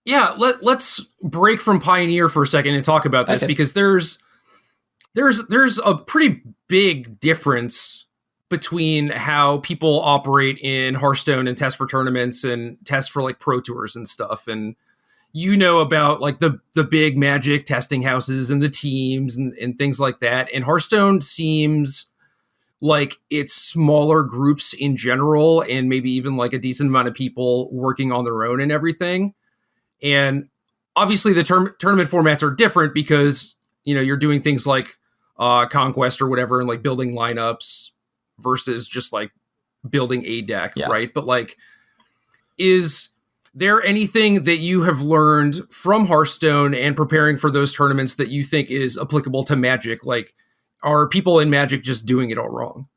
Yeah, let's break from Pioneer for a second and talk about this, Okay. because there's a pretty big difference between how people operate in Hearthstone and test for tournaments and test for like pro tours and stuff. And you know about like the big Magic testing houses and the teams and things like that. And Hearthstone seems like it's smaller groups in general, and maybe even like a decent amount of people working on their own and everything. And obviously the tournament formats are different because, you know, you're doing things like Conquest or whatever, and like building lineups versus just like building a deck, Yeah. right? But like, is there anything that you have learned from Hearthstone and preparing for those tournaments that you think is applicable to Magic? Like, are people in Magic just doing it all wrong?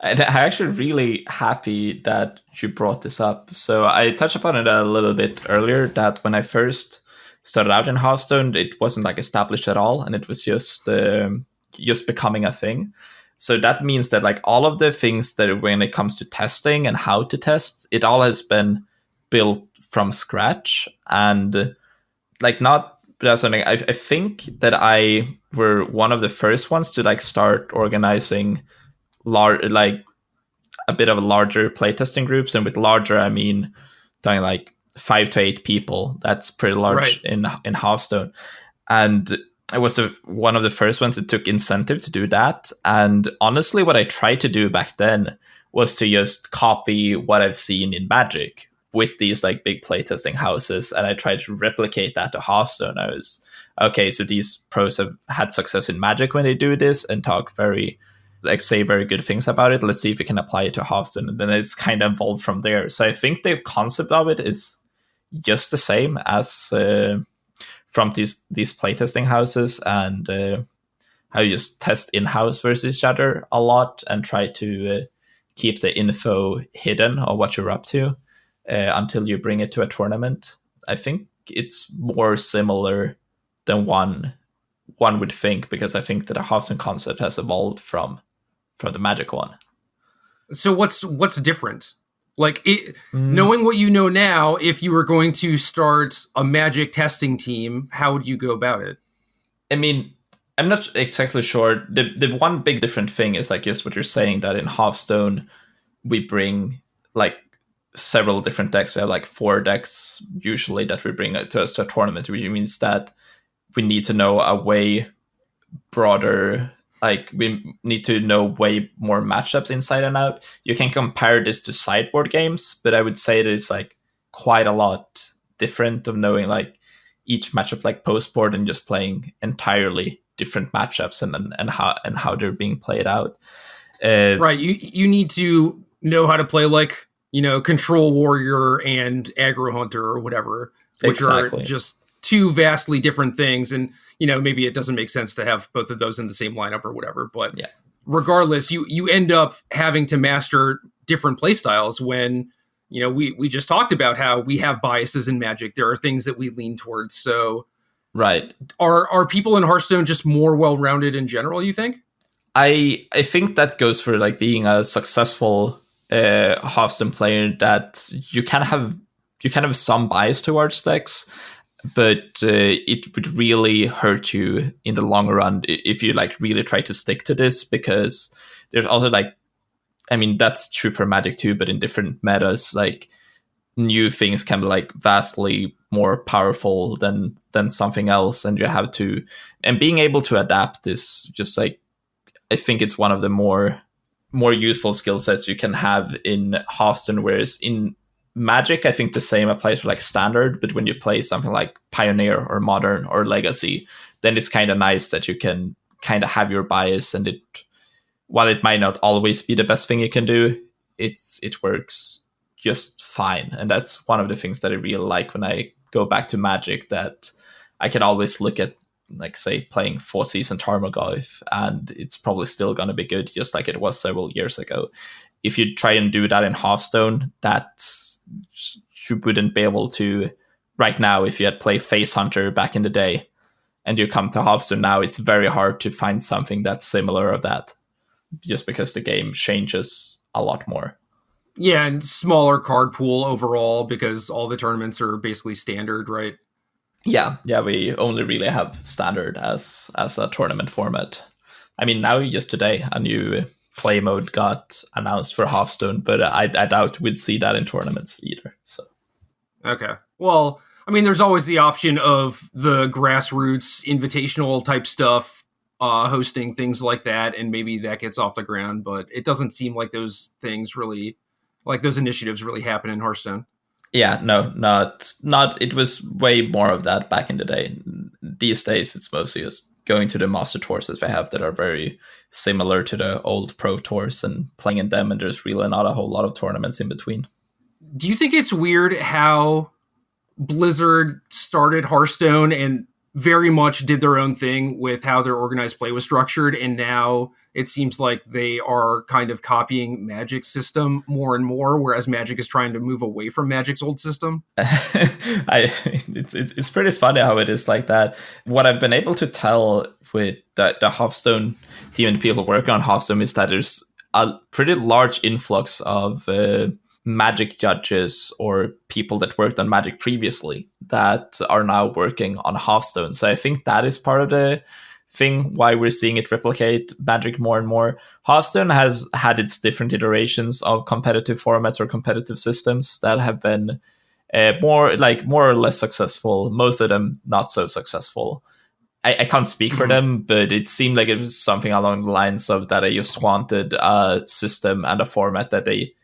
And I'm actually really happy that you brought this up. So I touched upon it a little bit earlier, that when I first started out in Hearthstone, it wasn't like established at all, and it was just becoming a thing. So that means that like all of the things that when it comes to testing and how to test, it all has been built from scratch. And like, not something, I think that I were one of the first ones to like start organizing like a bit of a larger playtesting groups, and with larger I mean talking like 5 to 8 people. That's pretty large, right, in Hearthstone. And I was one of the first ones that took incentive to do that. And honestly, what I tried to do back then was to just copy what I've seen in Magic with these like big playtesting houses, and I tried to replicate that to Hearthstone. I was, okay, so these pros have had success in Magic when they do this and talk very, like, say very good things about it. Let's see if we can apply it to Hearthstone. And then it's kind of evolved from there. So I think the concept of it is just the same as from these playtesting houses, and how you just test in-house versus each other a lot and try to keep the info hidden of what you're up to until you bring it to a tournament. I think it's more similar than one would think, because I think that the Hearthstone concept has evolved from the Magic one. So what's different? Like, knowing what you know now, if you were going to start a Magic testing team, how would you go about it? I mean, I'm not exactly sure. The one big different thing is like just what you're saying, that in Hearthstone we bring like several different decks. We have like 4 decks usually that we bring to us to a tournament, which means that we need to know a way broader, like we need to know way more matchups inside and out. You can compare this to sideboard games, but I would say that it's like quite a lot different of knowing like each matchup like post board and just playing entirely different matchups and how they're being played out. Right. You need to know how to play like, you know, Control Warrior and Aggro Hunter or whatever, which exactly are just 2 vastly different things. And, you know, maybe it doesn't make sense to have both of those in the same lineup or whatever. But yeah, regardless, you end up having to master different play styles when, you know, we just talked about how we have biases in Magic. There are things that we lean towards. So right. Are people in Hearthstone just more well-rounded in general, you think? I think that goes for like being a successful Hearthstone player, that you can have some bias towards decks, but it would really hurt you in the long run if you like really try to stick to this, because there's also like, I mean, that's true for Magic too, but in different metas, like new things can be like vastly more powerful than something else, and you have to, and being able to adapt is just like, I think it's one of the more useful skill sets you can have in Hearthstone, whereas in Magic, I think the same applies for like Standard, but when you play something like Pioneer or Modern or Legacy, then it's kind of nice that you can kind of have your bias, and it, while it might not always be the best thing you can do, it works just fine. And that's one of the things that I really like when I go back to Magic, that I can always look at like say playing 4th-season Tarmogoyf, and it's probably still going to be good, just like it was several years ago. If you try and do that in Hearthstone, that you wouldn't be able to right now. If you had played Face Hunter back in the day, and you come to Hearthstone now, it's very hard to find something that's similar of that, just because the game changes a lot more. Yeah, and smaller card pool overall because all the tournaments are basically standard, right? Yeah, we only really have standard as a tournament format. I mean, now just today, a new play mode got announced for Hearthstone, but I doubt we'd see that in tournaments either. So, okay. Well, I mean, there's always the option of the grassroots invitational type stuff, hosting things like that, and maybe that gets off the ground, but it doesn't seem like those things really, like those initiatives really happen in Hearthstone. Yeah, no, not. It was way more of that back in the day. These days, it's mostly just going to the master tours that they have that are very similar to the old pro tours and playing in them, and there's really not a whole lot of tournaments in between. Do you think it's weird how Blizzard started Hearthstone and very much did their own thing with how their organized play was structured, and now it seems like they are kind of copying Magic's system more and more, whereas Magic is trying to move away from Magic's old system? It's pretty funny how it is like that. What I've been able to tell with the Hearthstone team and people working on Hearthstone is that there's a pretty large influx of Magic judges or people that worked on Magic previously that are now working on Hearthstone. So I think that is part of the thing why we're seeing it replicate Magic more and more. Hearthstone has had its different iterations of competitive formats or competitive systems that have been more or less successful. Most of them not so successful. I can't speak for them, but it seemed like it was something along the lines of that I just wanted a system and a format that they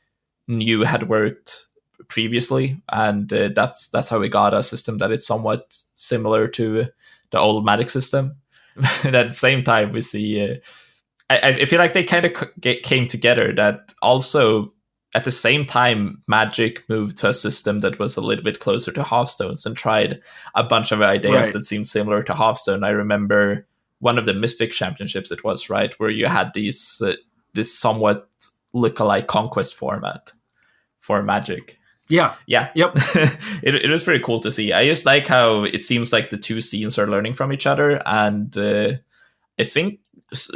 knew had worked previously, and that's how we got a system that is somewhat similar to the old Magic system. And at the same time, we see I feel like they kind of came together. That also at the same time, Magic moved to a system that was a little bit closer to Hearthstone's and tried a bunch of ideas that seemed similar to Hearthstone. I remember one of the Mythic Championships, it was right where you had these this somewhat lookalike conquest format for Magic. Yeah. Yep. It was pretty cool to see. I just like how it seems like the two scenes are learning from each other, and I think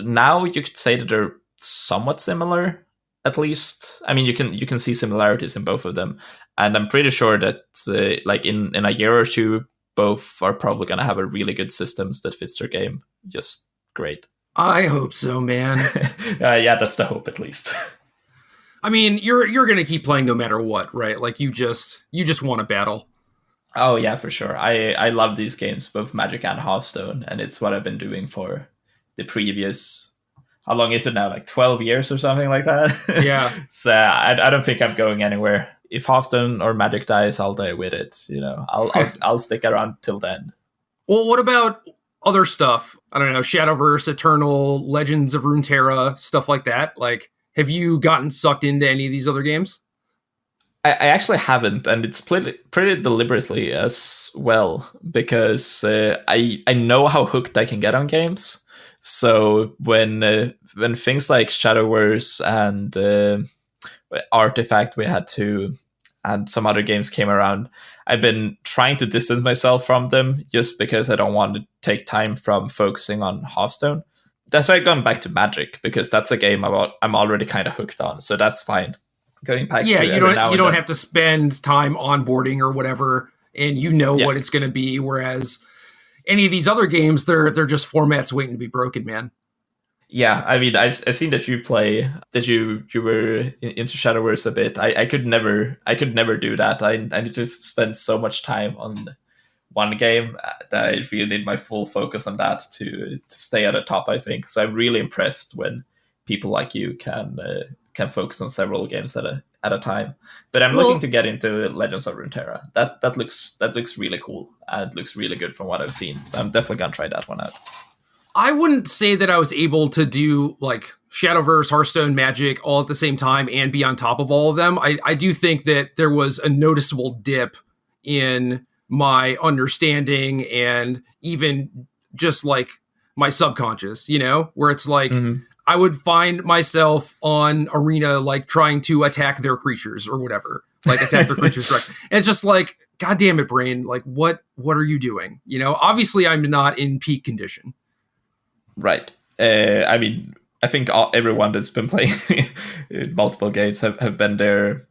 now you could say that they're somewhat similar. At least, I mean, you can see similarities in both of them, and I'm pretty sure that like in a year or two, both are probably going to have a really good systems that fits their game just great. I hope so, man. Yeah, that's the hope at least. I mean, you're going to keep playing no matter what, right? Like you just want to battle. Oh yeah, for sure. I love these games, both Magic and Hearthstone, and it's what I've been doing for the previous. How long is it now? Like 12 years or something like that? Yeah. So I don't think I'm going anywhere. If Hearthstone or Magic dies, I'll die with it. You know, I'll stick around till then. Well, what about other stuff? I don't know, Shadowverse, Eternal, Legends of Runeterra, stuff like that. Like, have you gotten sucked into any of these other games? I actually haven't, and it's pretty deliberately as well, because I know how hooked I can get on games. So when things like Shadowverse and Artifact and some other games came around, I've been trying to distance myself from them just because I don't want to take time from focusing on Hearthstone. That's why I've gone back to Magic, because that's a game I'm already kind of hooked on, so that's fine. Going back, yeah, you don't have to spend time onboarding or whatever, and what it's going to be. Whereas any of these other games, they're just formats waiting to be broken, man. Yeah, I mean, I've seen that you play, that you were into Shadowverse a bit. I could never do that. I need to spend so much time on one game that I really need my full focus on that to stay at the top, I think. So I'm really impressed when people like you can focus on several games at a time. But I'm looking to get into Legends of Runeterra. That looks really cool, and it looks really good from what I've seen. So I'm definitely gonna try that one out. I wouldn't say that I was able to do like Shadowverse, Hearthstone, Magic all at the same time and be on top of all of them. I do think that there was a noticeable dip in my understanding and even just like my subconscious, where it's like Mhm. I would find myself on Arena like trying to attack their creatures or whatever, like attack their creatures direct. And it's just like, God damn it, brain! Like, what are you doing? Obviously, I'm not in peak condition. Right. I mean, I think everyone that's been playing multiple games have been there.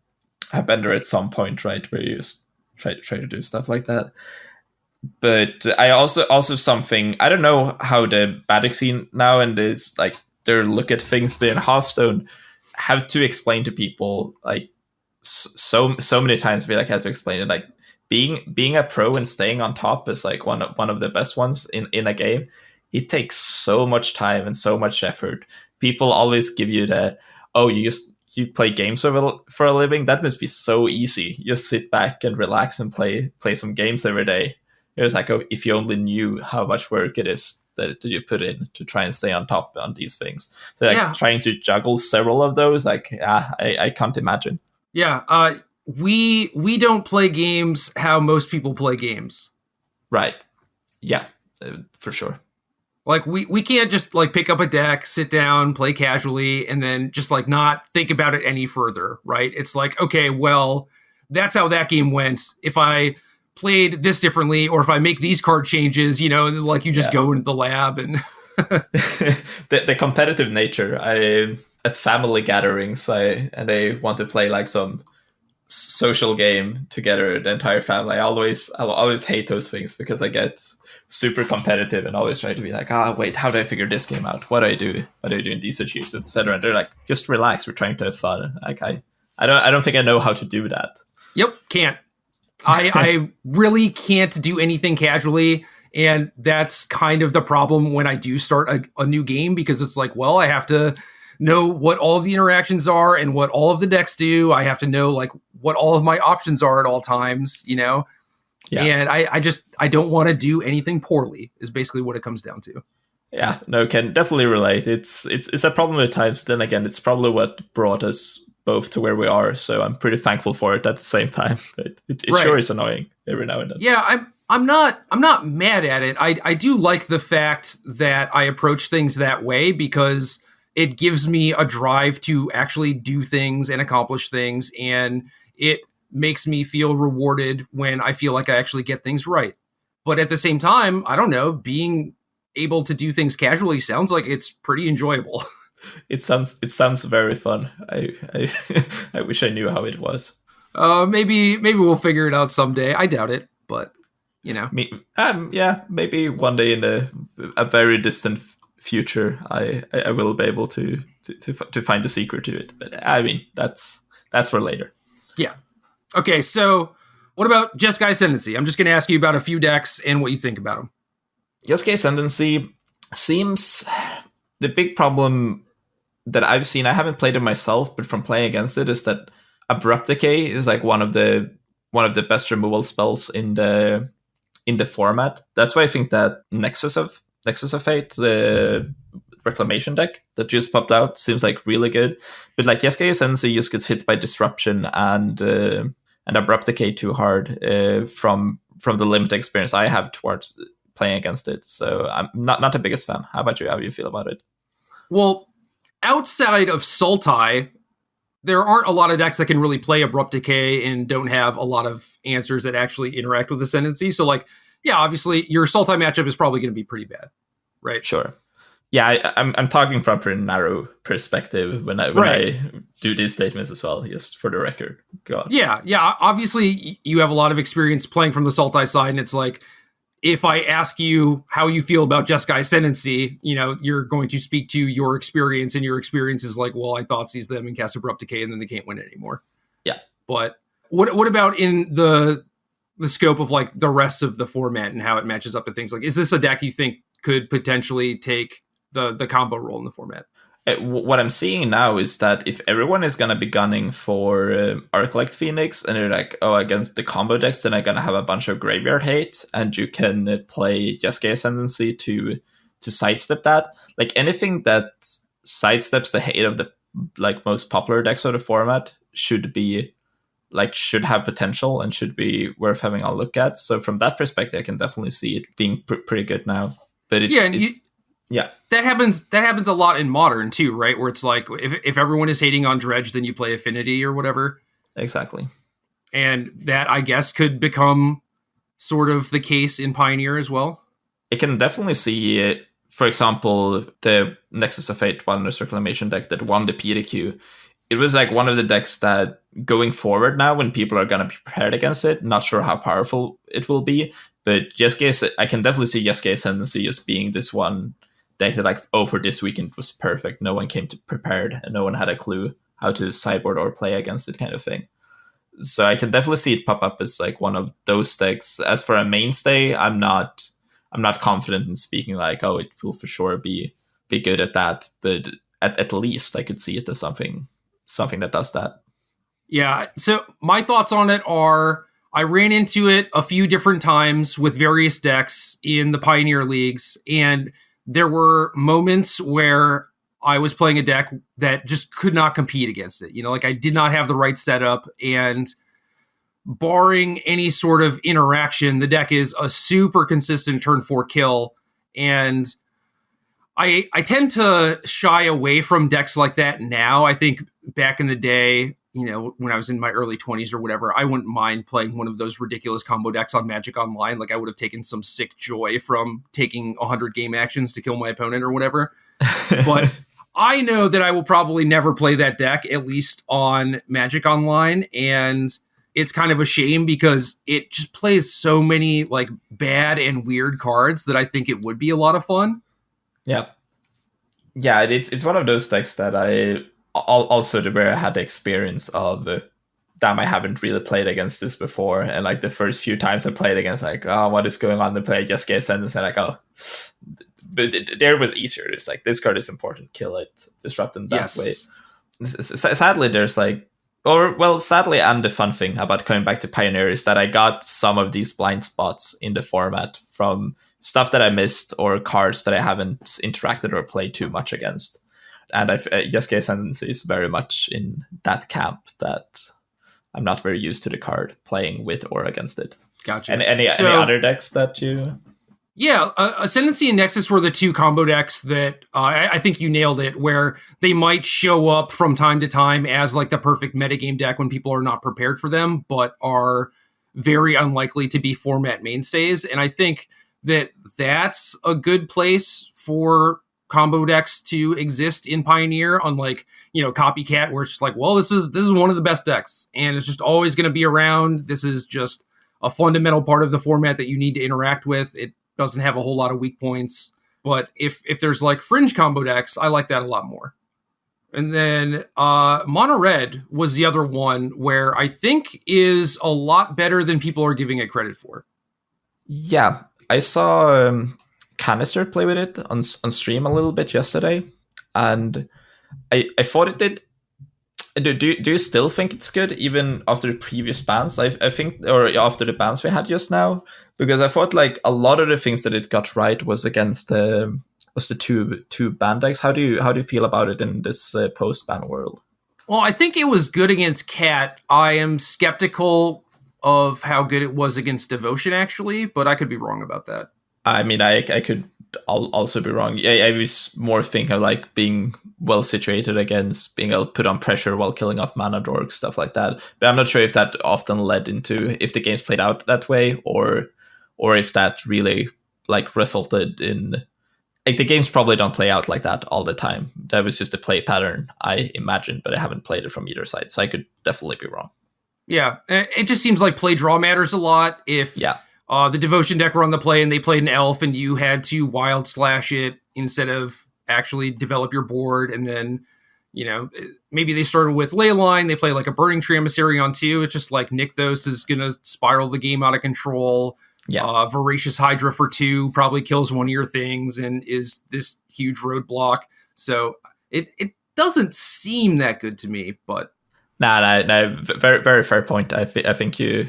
Have been there at some point, right, where you just try to do stuff like that. But I also something, I don't know how the Magic scene now and is like their look at things, but in Hearthstone have to explain to people like so many times we like had to explain it, like being a pro and staying on top is like one of the best ones in a game. It takes so much time and so much effort. People always give you the, oh, you play games for a living, that must be so easy, you just sit back and relax and play some games every day. It was like, oh, if you only knew how much work it is that you put in to try and stay on top on these things. So like trying to juggle several of those, like I can't imagine. Yeah, we don't play games how most people play games. Right. Yeah, for sure. Like we can't just like pick up a deck, sit down, play casually, and then just like not think about it any further, right? It's like, okay, well, that's how that game went. If I played this differently, or if I make these card changes, like you just go into the lab and the competitive nature. I at family gatherings, I want to play like some social game together, the entire family. I'll always hate those things because I get super competitive and always try to be like, wait, how do I figure this game out? What do I do? What do I do in these situations, etc. And they're like, just relax. We're trying to have fun. Like I don't think I know how to do that. Yep, can't. I really can't do anything casually, and that's kind of the problem when I do start a new game, because it's like, well, I have to know what all of the interactions are and what all of the decks do. I have to know like what all of my options are at all times, Yeah. And I don't want to do anything poorly is basically what it comes down to. Yeah, no, can definitely relate. It's a problem at times. Then again, it's probably what brought us both to where we are. So I'm pretty thankful for it at the same time. But it right. Sure is annoying every now and then. Yeah, I'm not mad at it. I do like the fact that I approach things that way, because it gives me a drive to actually do things and accomplish things, and it makes me feel rewarded when I feel like I actually get things right. But at the same time, I don't know, being able to do things casually sounds like it's pretty enjoyable. It sounds very fun. I I wish I knew how it was. Maybe we'll figure it out someday. I doubt it, but yeah, maybe one day in a very distant future, I will be able to find the secret to it. But I mean, that's for later. Yeah. Okay, so what about Jeskai Ascendancy? I'm just going to ask you about a few decks and what you think about them. Jeskai Ascendancy seems the big problem that I've seen. I haven't played it myself, but from playing against it, is that Abrupt Decay is like one of the best removal spells in the format. That's why I think that Nexus of Fate, the Reclamation deck that just popped out, seems like really good. But like Jeskai Ascendancy just gets hit by Disruption and Abrupt Decay too hard from the limited experience I have towards playing against it. So I'm not the biggest fan. How about you? How do you feel about it? Well, outside of Sultai, there aren't a lot of decks that can really play Abrupt Decay and don't have a lot of answers that actually interact with Ascendancy. So like, yeah, obviously your Sultai matchup is probably going to be pretty bad, right? Sure. Yeah, I'm talking from a pretty narrow perspective when I do these statements as well, just for the record. Go on. Yeah. Obviously, you have a lot of experience playing from the Sultai side, and it's like, if I ask you how you feel about Jeskai Ascendancy, you're going to speak to your experience, and your experience is like, well, I Thoughtseize them and cast Abrupt Decay, and then they can't win it anymore. Yeah. But what about in the scope of like the rest of the format and how it matches up and things? Like, is this a deck you think could potentially take the combo role in the format? What I'm seeing now is that if everyone is going to be gunning for Arclight Phoenix, and they're like, oh, against the combo decks, then I'm going to have a bunch of graveyard hate, and you can play Jeskai Ascendancy to sidestep that. Like, anything that sidesteps the hate of the like most popular decks of the format should have potential and should be worth having a look at. So from that perspective, I can definitely see it being pretty good now. But Yeah, and yeah, that happens a lot in Modern too, right? Where it's like if everyone is hating on Dredge, then you play Affinity or whatever. exactly. And that, I guess, could become sort of the case in Pioneer as well. I can definitely see it. For example, the Nexus of Fate Wilderness Reclamation deck that won the PDQ. It was like one of the decks that going forward now, when people are going to be prepared against it, not sure how powerful it will be, but I can definitely see Yesuke Ascendancy as being this one deck that, like, oh, for this weekend was perfect. No one came to prepared and no one had a clue how to sideboard or play against it, kind of thing. So I can definitely see it pop up as like one of those decks. As for a mainstay, I'm not confident in speaking like, oh, it will for sure be good at that. But at least I could see it as something that does that. Yeah. So my thoughts on it are, I ran into it a few different times with various decks in the Pioneer Leagues, and there were moments where I was playing a deck that just could not compete against it. You know, like I did not have the right setup, and barring any sort of interaction, the deck is a super consistent turn 4 kill. And I tend to shy away from decks like that now. I think back in the day, you know, when I was in my early 20s or whatever, I wouldn't mind playing one of those ridiculous combo decks on Magic Online. Like I would have taken some sick joy from taking 100 game actions to kill my opponent or whatever. But I know that I will probably never play that deck, at least on Magic Online. And it's kind of a shame because it just plays so many like bad and weird cards that I think it would be a lot of fun. Yeah. Yeah, it's one of those decks that I also where I had the experience of damn, I haven't really played against this before, and like the first few times I played against, like, oh, what is going on? To play just get sentence and like, oh, but there was easier. It's like this card is important, kill it, disrupt them that way. Sadly, there's like, sadly, and the fun thing about coming back to Pioneer is that I got some of these blind spots in the format from stuff that I missed or cards that I haven't interacted or played too much against. And Yesuke Ascendancy is very much in that camp that I'm not very used to the card playing with or against it. Gotcha. And any other decks that you... Yeah, Ascendancy and Nexus were the two combo decks that I think you nailed it, where they might show up from time to time as like the perfect metagame deck when people are not prepared for them, but are very unlikely to be format mainstays. And I think that that's a good place for combo decks to exist in Pioneer, unlike, you know, Copycat, where it's just like, well, this is one of the best decks, and it's just always going to be around. This is just a fundamental part of the format that you need to interact with. It doesn't have a whole lot of weak points, but if there's like fringe combo decks, I like that a lot more. And then Mono Red was the other one where I think is a lot better than people are giving it credit for. Yeah, I saw Canister play with it on stream a little bit yesterday, and I thought it did. Do you still think it's good even after the previous bans? I think, or after the bans we had just now, because I thought like a lot of the things that it got right was against the two ban decks. How do you feel about it in this post ban world? Well, I think it was good against Cat. I am skeptical of how good it was against Devotion, actually, but I could be wrong about that. I mean, I could also be wrong. I was more thinking of like being well situated against being able to put on pressure while killing off mana dorks, stuff like that. But I'm not sure if that often led into if the games played out that way or if that really like resulted in like the games probably don't play out like that all the time. That was just a play pattern I imagined, but I haven't played it from either side, so I could definitely be wrong. Yeah, it just seems like play draw matters a lot. If the Devotion deck were on the play and they played an elf and you had to wild slash it instead of actually develop your board, and then, you know, maybe they started with Leyline, they play like a Burning Tree Emissary on 2. It's just like Nykthos is going to spiral the game out of control. Yeah. Voracious Hydra for 2 probably kills one of your things and is this huge roadblock. So it doesn't seem that good to me, but... No, very, very fair point. I think you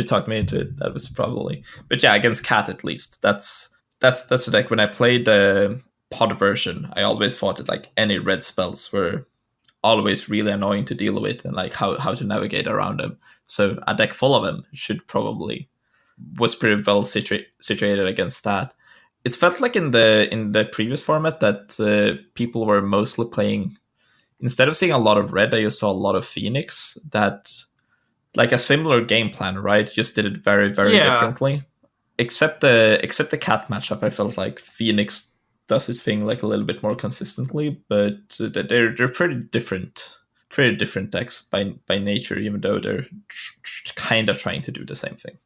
talked me into it. That was probably, but yeah, against Cat at least. That's the deck. When I played the pod version, I always thought that like any red spells were always really annoying to deal with, and like how to navigate around them. So a deck full of them was pretty well situated against that. it felt like in the previous format that people were mostly playing. Instead of seeing a lot of red, I just saw a lot of Phoenix. That like a similar game plan, right? Just did it very, very differently. Except the cat matchup, I felt like Phoenix does his thing like a little bit more consistently, but they're pretty different. Pretty different decks by nature, even though they're kind of trying to do the same thing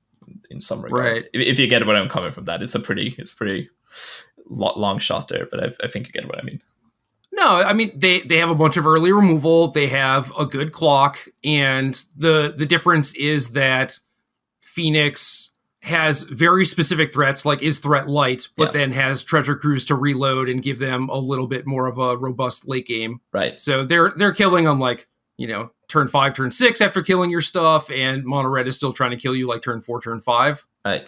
in some regard. Right. If you get where I'm coming from, that it's pretty long shot there, but I think you get what I mean. No, I mean they have a bunch of early removal. They have a good clock, and the difference is that Phoenix has very specific threats, like is threat light, but then has Treasure Cruise to reload and give them a little bit more of a robust late game. Right. So they're killing on like, turn 5, turn 6 after killing your stuff, and Mono Red is still trying to kill you like turn 4, turn 5. Right.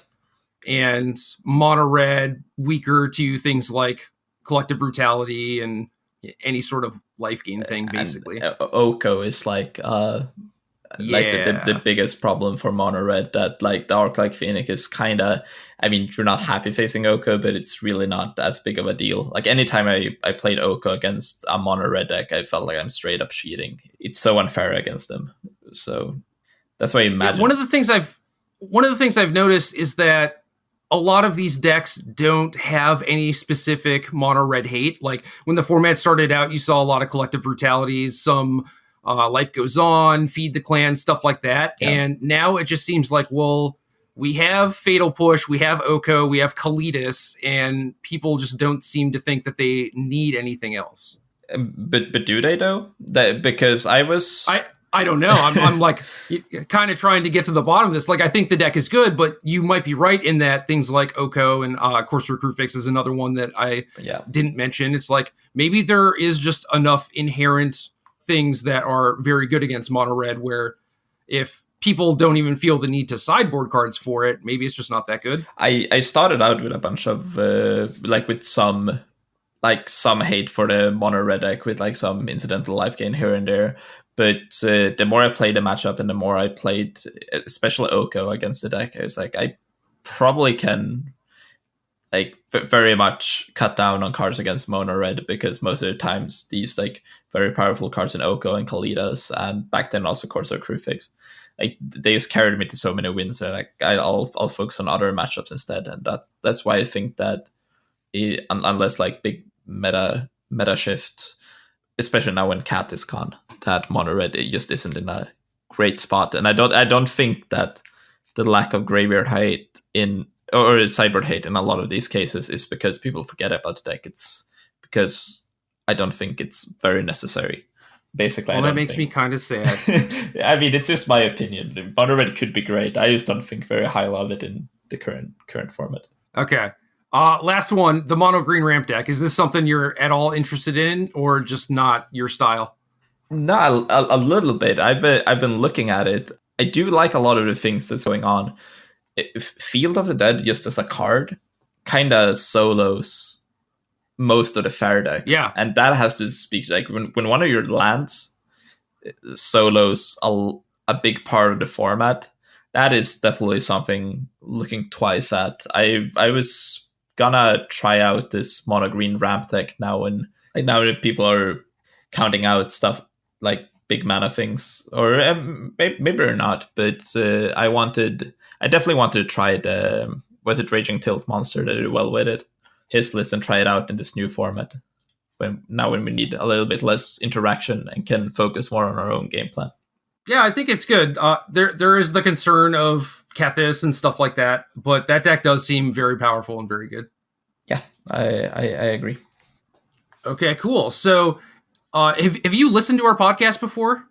And Mono Red weaker to things like Collective Brutality and any sort of life gain thing, basically. Oko is like the biggest problem for Mono Red, that like the Arc like Phoenix is kind of, I mean, you're not happy facing Oko, but it's really not as big of a deal. Like anytime I played Oko against a Mono Red deck, I felt like I'm straight up cheating. It's so unfair against them. So that's why I imagine. One of the things I've noticed is that a lot of these decks don't have any specific Mono Red hate. Like when the format started out, you saw a lot of Collective Brutalities, some Life Goes On, Feed the Clan, stuff like that. Yeah. And now it just seems like, well, we have Fatal Push, we have Oko, we have Kalidas, and people just don't seem to think that they need anything else. But do they though? Because I don't know. I'm like kind of trying to get to the bottom of this. Like, I think the deck is good, but you might be right in that things like Oko and Course Recruit Fix is another one that I didn't mention. It's like maybe there is just enough inherent things that are very good against Mono Red, where if people don't even feel the need to sideboard cards for it, maybe it's just not that good. I started out with a bunch of with some hate for the Mono Red deck, with like some incidental life gain here and there. But the more I played the matchup and the more I played, especially Oko against the deck, I was like, I probably can like very much cut down on cards against Mono Red, because most of the times these like very powerful cards in Oko and Kalidas, and back then also Corsair Crew Fix, like they just carried me to so many wins. And like I'll focus on other matchups instead, and that's why I think that unless like big meta shift, especially now when Cat is gone, that Mono Red it just isn't in a great spot. And I don't think that the lack of graveyard hate or sideboard hate in a lot of these cases is because people forget about the deck. It's because I don't think it's very necessary. Basically, well, that makes me kind of sad. I mean, it's just my opinion. Mono Red could be great. I just don't think very highly of it in the current format. Okay. Last one, the mono green ramp deck. Is this something you're at all interested in, or just not your style? No, a little bit. I've been looking at it. I do like a lot of the things that's going on. Field of the Dead, just as a card, kind of solos most of the fair decks. Yeah. And that has to speak, like when one of your lands solos a big part of the format, that is definitely something looking twice at. I was gonna try out this mono green ramp deck now that people are counting out stuff like big mana things, or maybe or not, but I definitely wanted to try the was it Raging Tilt monster that did well with it, his list, and try it out in this new format when we need a little bit less interaction and can focus more on our own game plan. Yeah, I think it's good. There is the concern of Kethis and stuff like that, but that deck does seem very powerful and very good. Yeah, I agree. Okay, cool. So have you listened to our podcast before?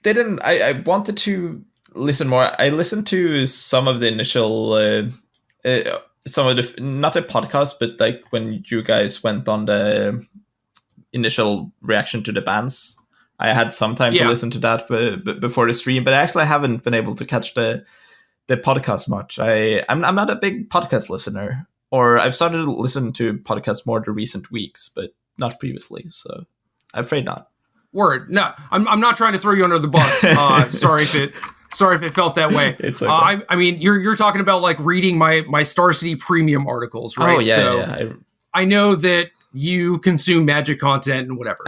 Didn't. I wanted to listen more. I listened to some of the initial, some of the, not the podcast, but like when you guys went on the initial reaction to the bands. I had some time to listen to that before the stream, but I actually haven't been able to catch the podcast much. I'm not a big podcast listener, or I've started to listen to podcasts more the recent weeks, but not previously. So I'm afraid not. Word. No, I'm not trying to throw you under the bus. Sorry if it Sorry if it felt that way. It's okay. I mean, you're talking about like reading my Star City Premium articles, right? Oh yeah, so yeah. I know that you consume Magic content and whatever.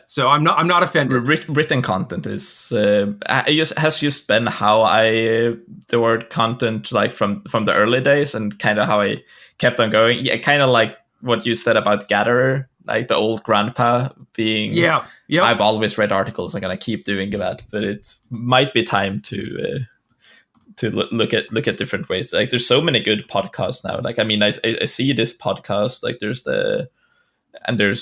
So I'm not offended. Written content is has just been how I the word content like from the early days, and kind of how I kept on going. Yeah, kind of like what you said about Gatherer, like the old grandpa being. Yeah. Yep. I've always read articles. I'm gonna keep doing that, but it might be time to look at different ways. Like there's so many good podcasts now. Like I mean, I see this podcast. Like there's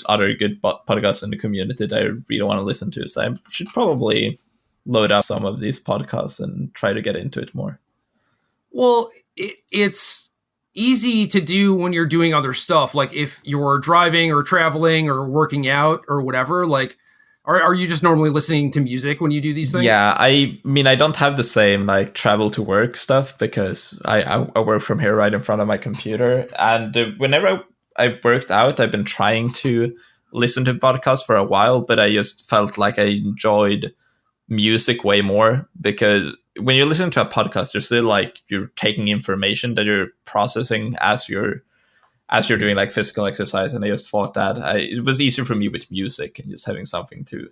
other good podcasts in the community that I really want to listen to. So I should probably load up some of these podcasts and try to get into it more. Well, it's easy to do when you're doing other stuff. Like if you're driving or traveling or working out or whatever, like, are you just normally listening to music when you do these things? Yeah, I mean, I don't have the same like travel to work stuff because I work from here right in front of my computer. And whenever I worked out, I've been trying to listen to podcasts for a while, but I just felt like I enjoyed music way more, because when you listen to a podcast, you're still like you're taking information that you're processing as you're doing like physical exercise. And I just thought that it was easier for me with music and just having something to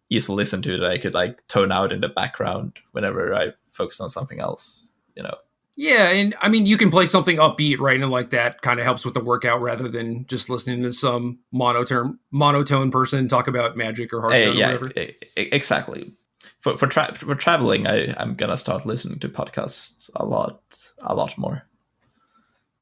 easily listen to that I could like tone out in the background whenever I focused on something else, you know. Yeah, and I mean, you can play something upbeat, right? And like that kind of helps with the workout rather than just listening to some monotone person talk about Magic or Hearthstone or whatever. Exactly. For traveling, I'm gonna start listening to podcasts a lot more.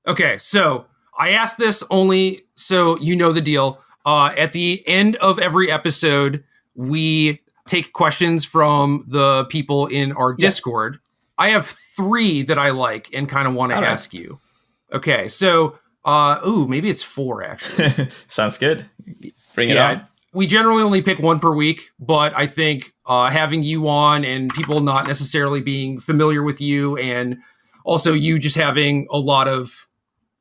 Okay, so I asked this only so you know the deal. At the end of every episode, we take questions from the people in our Discord. I have 3 that I like and kind of want to ask you. Okay, so maybe it's 4 actually. Sounds good. Bring it on. We generally only pick 1 per week, but I think having you on and people not necessarily being familiar with you, and also you just having a lot of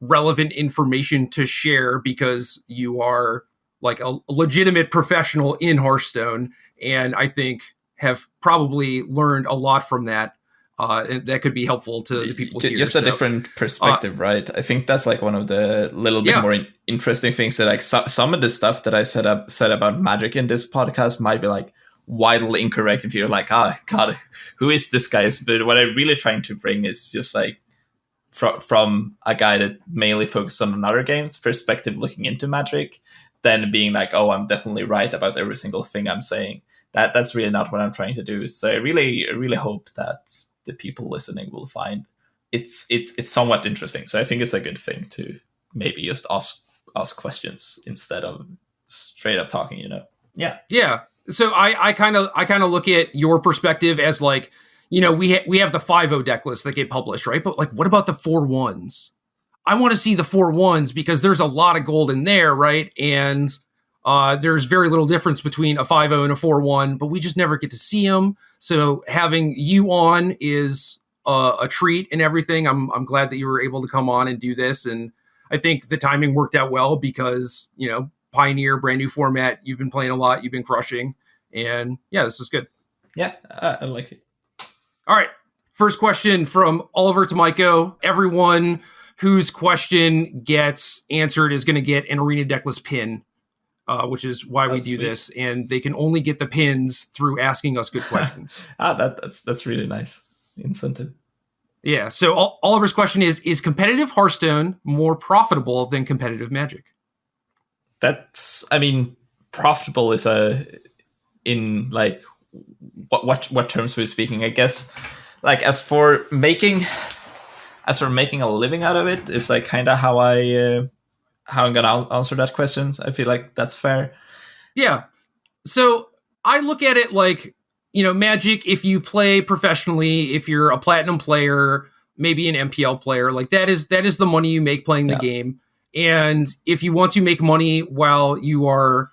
relevant information to share because you are like a legitimate professional in Hearthstone, and I think have probably learned a lot from that. That could be helpful to the people here. Just a different perspective, right? I think that's like one of the little bit more interesting things that like some of the stuff that I said about Magic in this podcast might be like wildly incorrect if you're like, God, who is this guy? But what I'm really trying to bring is just like from a guy that mainly focuses on another game's perspective looking into Magic, then being like, oh, I'm definitely right about every single thing I'm saying. That's really not what I'm trying to do. So I really hope that the people listening will find it's somewhat interesting. So I think it's a good thing to maybe just ask questions instead of straight up talking, you know? Yeah. So I kind of look at your perspective as like, you know, we have the 5-0 deck lists that get published, right? But like, what about the 4-1s? I want to see the 4-1s because there's a lot of gold in there, right? And there's very little difference between a 5-0 and a 4-1, but we just never get to see them. So having you on is a treat and everything. I'm glad that you were able to come on and do this. And I think the timing worked out well because, you know, Pioneer, brand new format. You've been playing a lot. You've been crushing. And yeah, this is good. Yeah, I like it. All right. First question from Oliver Tomiko. Everyone whose question gets answered is going to get an Arena Decklist pin. Which is why we do this, and they can only get the pins through asking us good questions. That's really nice incentive. Yeah. So Oliver's question is competitive Hearthstone more profitable than competitive Magic? I mean, profitable is in like what terms we're speaking, I guess. Like as for making a living out of it is like kind of how I'm going to answer that question. I feel like that's fair. Yeah. So I look at it like, you know, Magic, if you play professionally, if you're a platinum player, maybe an MPL player, like that is the money you make playing the game. And if you want to make money while you are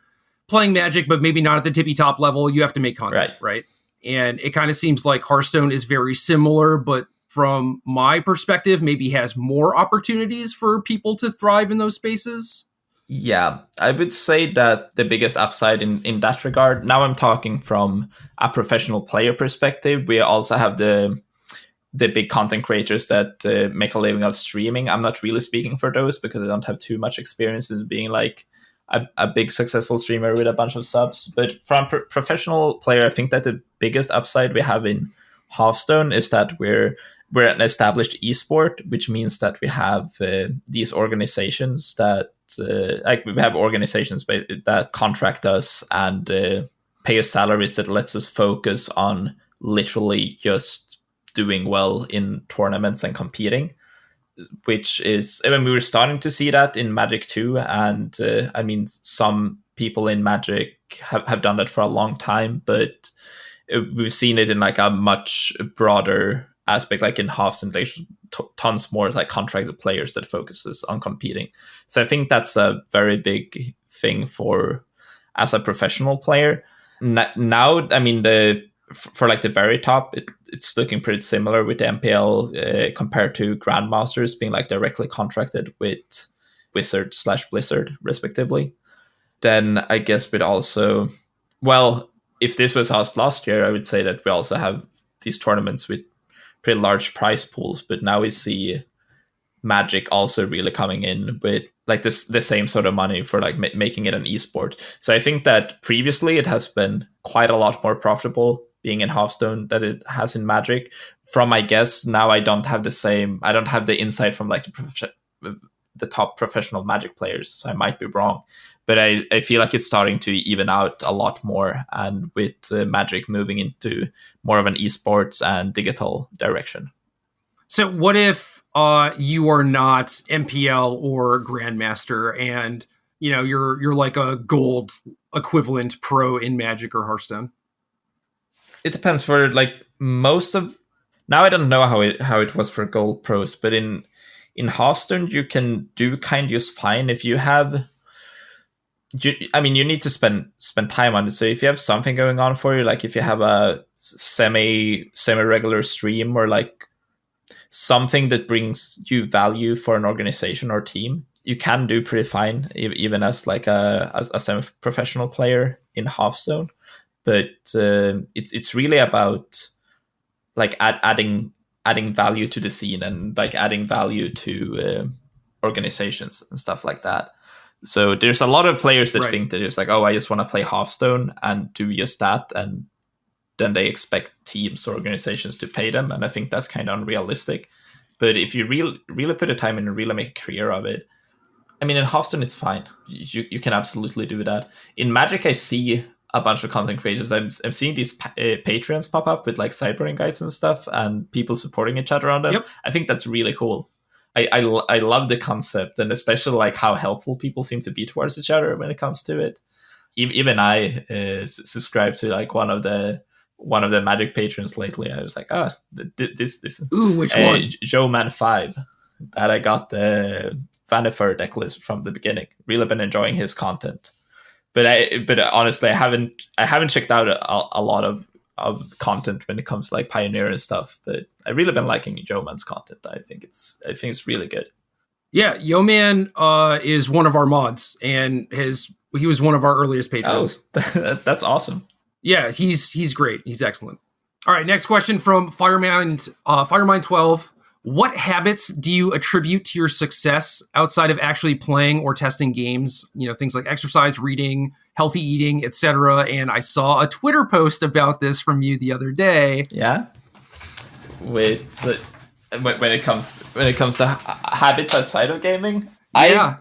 playing Magic, but maybe not at the tippy top level, you have to make content, right? And it kind of seems like Hearthstone is very similar, but from my perspective, maybe has more opportunities for people to thrive in those spaces. Yeah, I would say that the biggest upside in that regard, now I'm talking from a professional player perspective, we also have the big content creators that make a living of streaming. I'm not really speaking for those because I don't have too much experience in being like a big successful streamer with a bunch of subs. But from professional player, I think that the biggest upside we have in Hearthstone is that we're an established esport, which means that we have these organizations that like we have organizations that contract us and pay us salaries that lets us focus on literally just doing well in tournaments and competing, which is, I mean, we were starting to see that in Magic too. And I mean, some people in Magic have done that for a long time, but we've seen it in like a much broader aspect, like in Hearthstone, there's tons more like contracted players that focuses on competing. So I think that's a very big thing for as a professional player. Now, I mean, for like the very top, it's looking pretty similar with the MPL compared to Grandmasters being like directly contracted with Wizard/Blizzard respectively. Then I guess we'd also, well, if this was us last year, I would say that we also have these tournaments with pretty large prize pools, but now we see Magic also really coming in with like the same sort of money for like making it an esport. So I think that previously it has been quite a lot more profitable being in Hearthstone that it has in Magic. From I guess now I don't have the insight from like the top professional Magic players, so I might be wrong. But I feel like it's starting to even out a lot more, and with Magic moving into more of an esports and digital direction. So what if you are not MPL or Grandmaster, and you're like a gold equivalent pro in Magic or Hearthstone? It depends. For like most of now, I don't know how it was for gold pros, but in Hearthstone you can do kind of just fine if you have. I mean, you need to spend time on it. So if you have something going on for you, like if you have a semi regular stream or like something that brings you value for an organization or team, you can do pretty fine, even as like a semi-professional player in Hearthstone. But it's really about like adding value to the scene and like adding value to organizations and stuff like that. So there's a lot of players that think that it's like, oh, I just want to play Hearthstone and do just that, and then they expect teams or organizations to pay them, and I think that's kind of unrealistic. But if you really put the time in and really make a career of it, I mean, in Hearthstone it's fine. You can absolutely do that. In Magic, I see a bunch of content creators. I'm seeing these Patreons pop up with like sideboarding guides and stuff, and people supporting each other on them. Yep. I think that's really cool. I love the concept, and especially like how helpful people seem to be towards each other when it comes to it. Even I subscribe to like one of the Magic patrons lately. I was like, this Ooh, which one? Joe Man 5 that I got the Vanifer deck list from the beginning. Really been enjoying his content. But honestly, I haven't checked out a lot of content when it comes to like Pioneer and stuff. But I really been liking Joe Man's content. I think it's really good. Yeah, Yo Man is one of our mods, and he was one of our earliest patrons. Oh, that's awesome. Yeah, he's great. He's excellent. All right, next question from Firemind 12. What habits do you attribute to your success outside of actually playing or testing games? Things like exercise, reading, healthy eating, etc. And I saw a Twitter post about this from you the other day. Yeah. When it comes to habits outside of gaming, yeah.